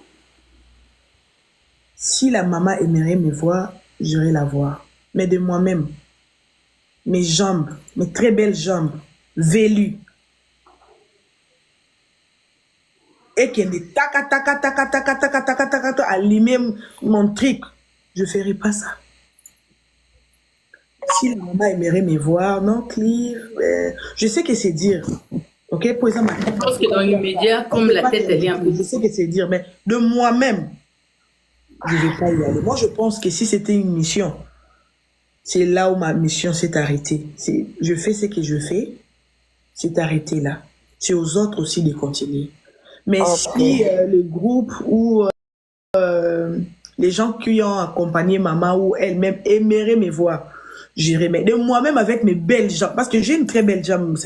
Si la maman aimerait me voir, j'irai la voir. Mais de moi-même, mes jambes, mes très belles jambes, vélues, et qu'elle est allumer mon truc, je ferai pas ça. Si la maman aimerait me voir, non, Clive, je sais que c'est dire. Ok, pour exemple, je pense que dans l'immédiat, comme la tête elle est un peu. Je sais que c'est dire, mais de moi-même, je ne vais pas y aller. Moi, je pense que si c'était une mission, c'est là où ma mission s'est arrêtée. Je fais ce que je fais, c'est arrêté là. C'est aux autres aussi de continuer. Mais si le groupe ou les gens qui ont accompagné maman ou elle-même aimeraient me voir, j'irai. Mais de moi-même avec mes belles jambes, parce que j'ai une très belle jambe.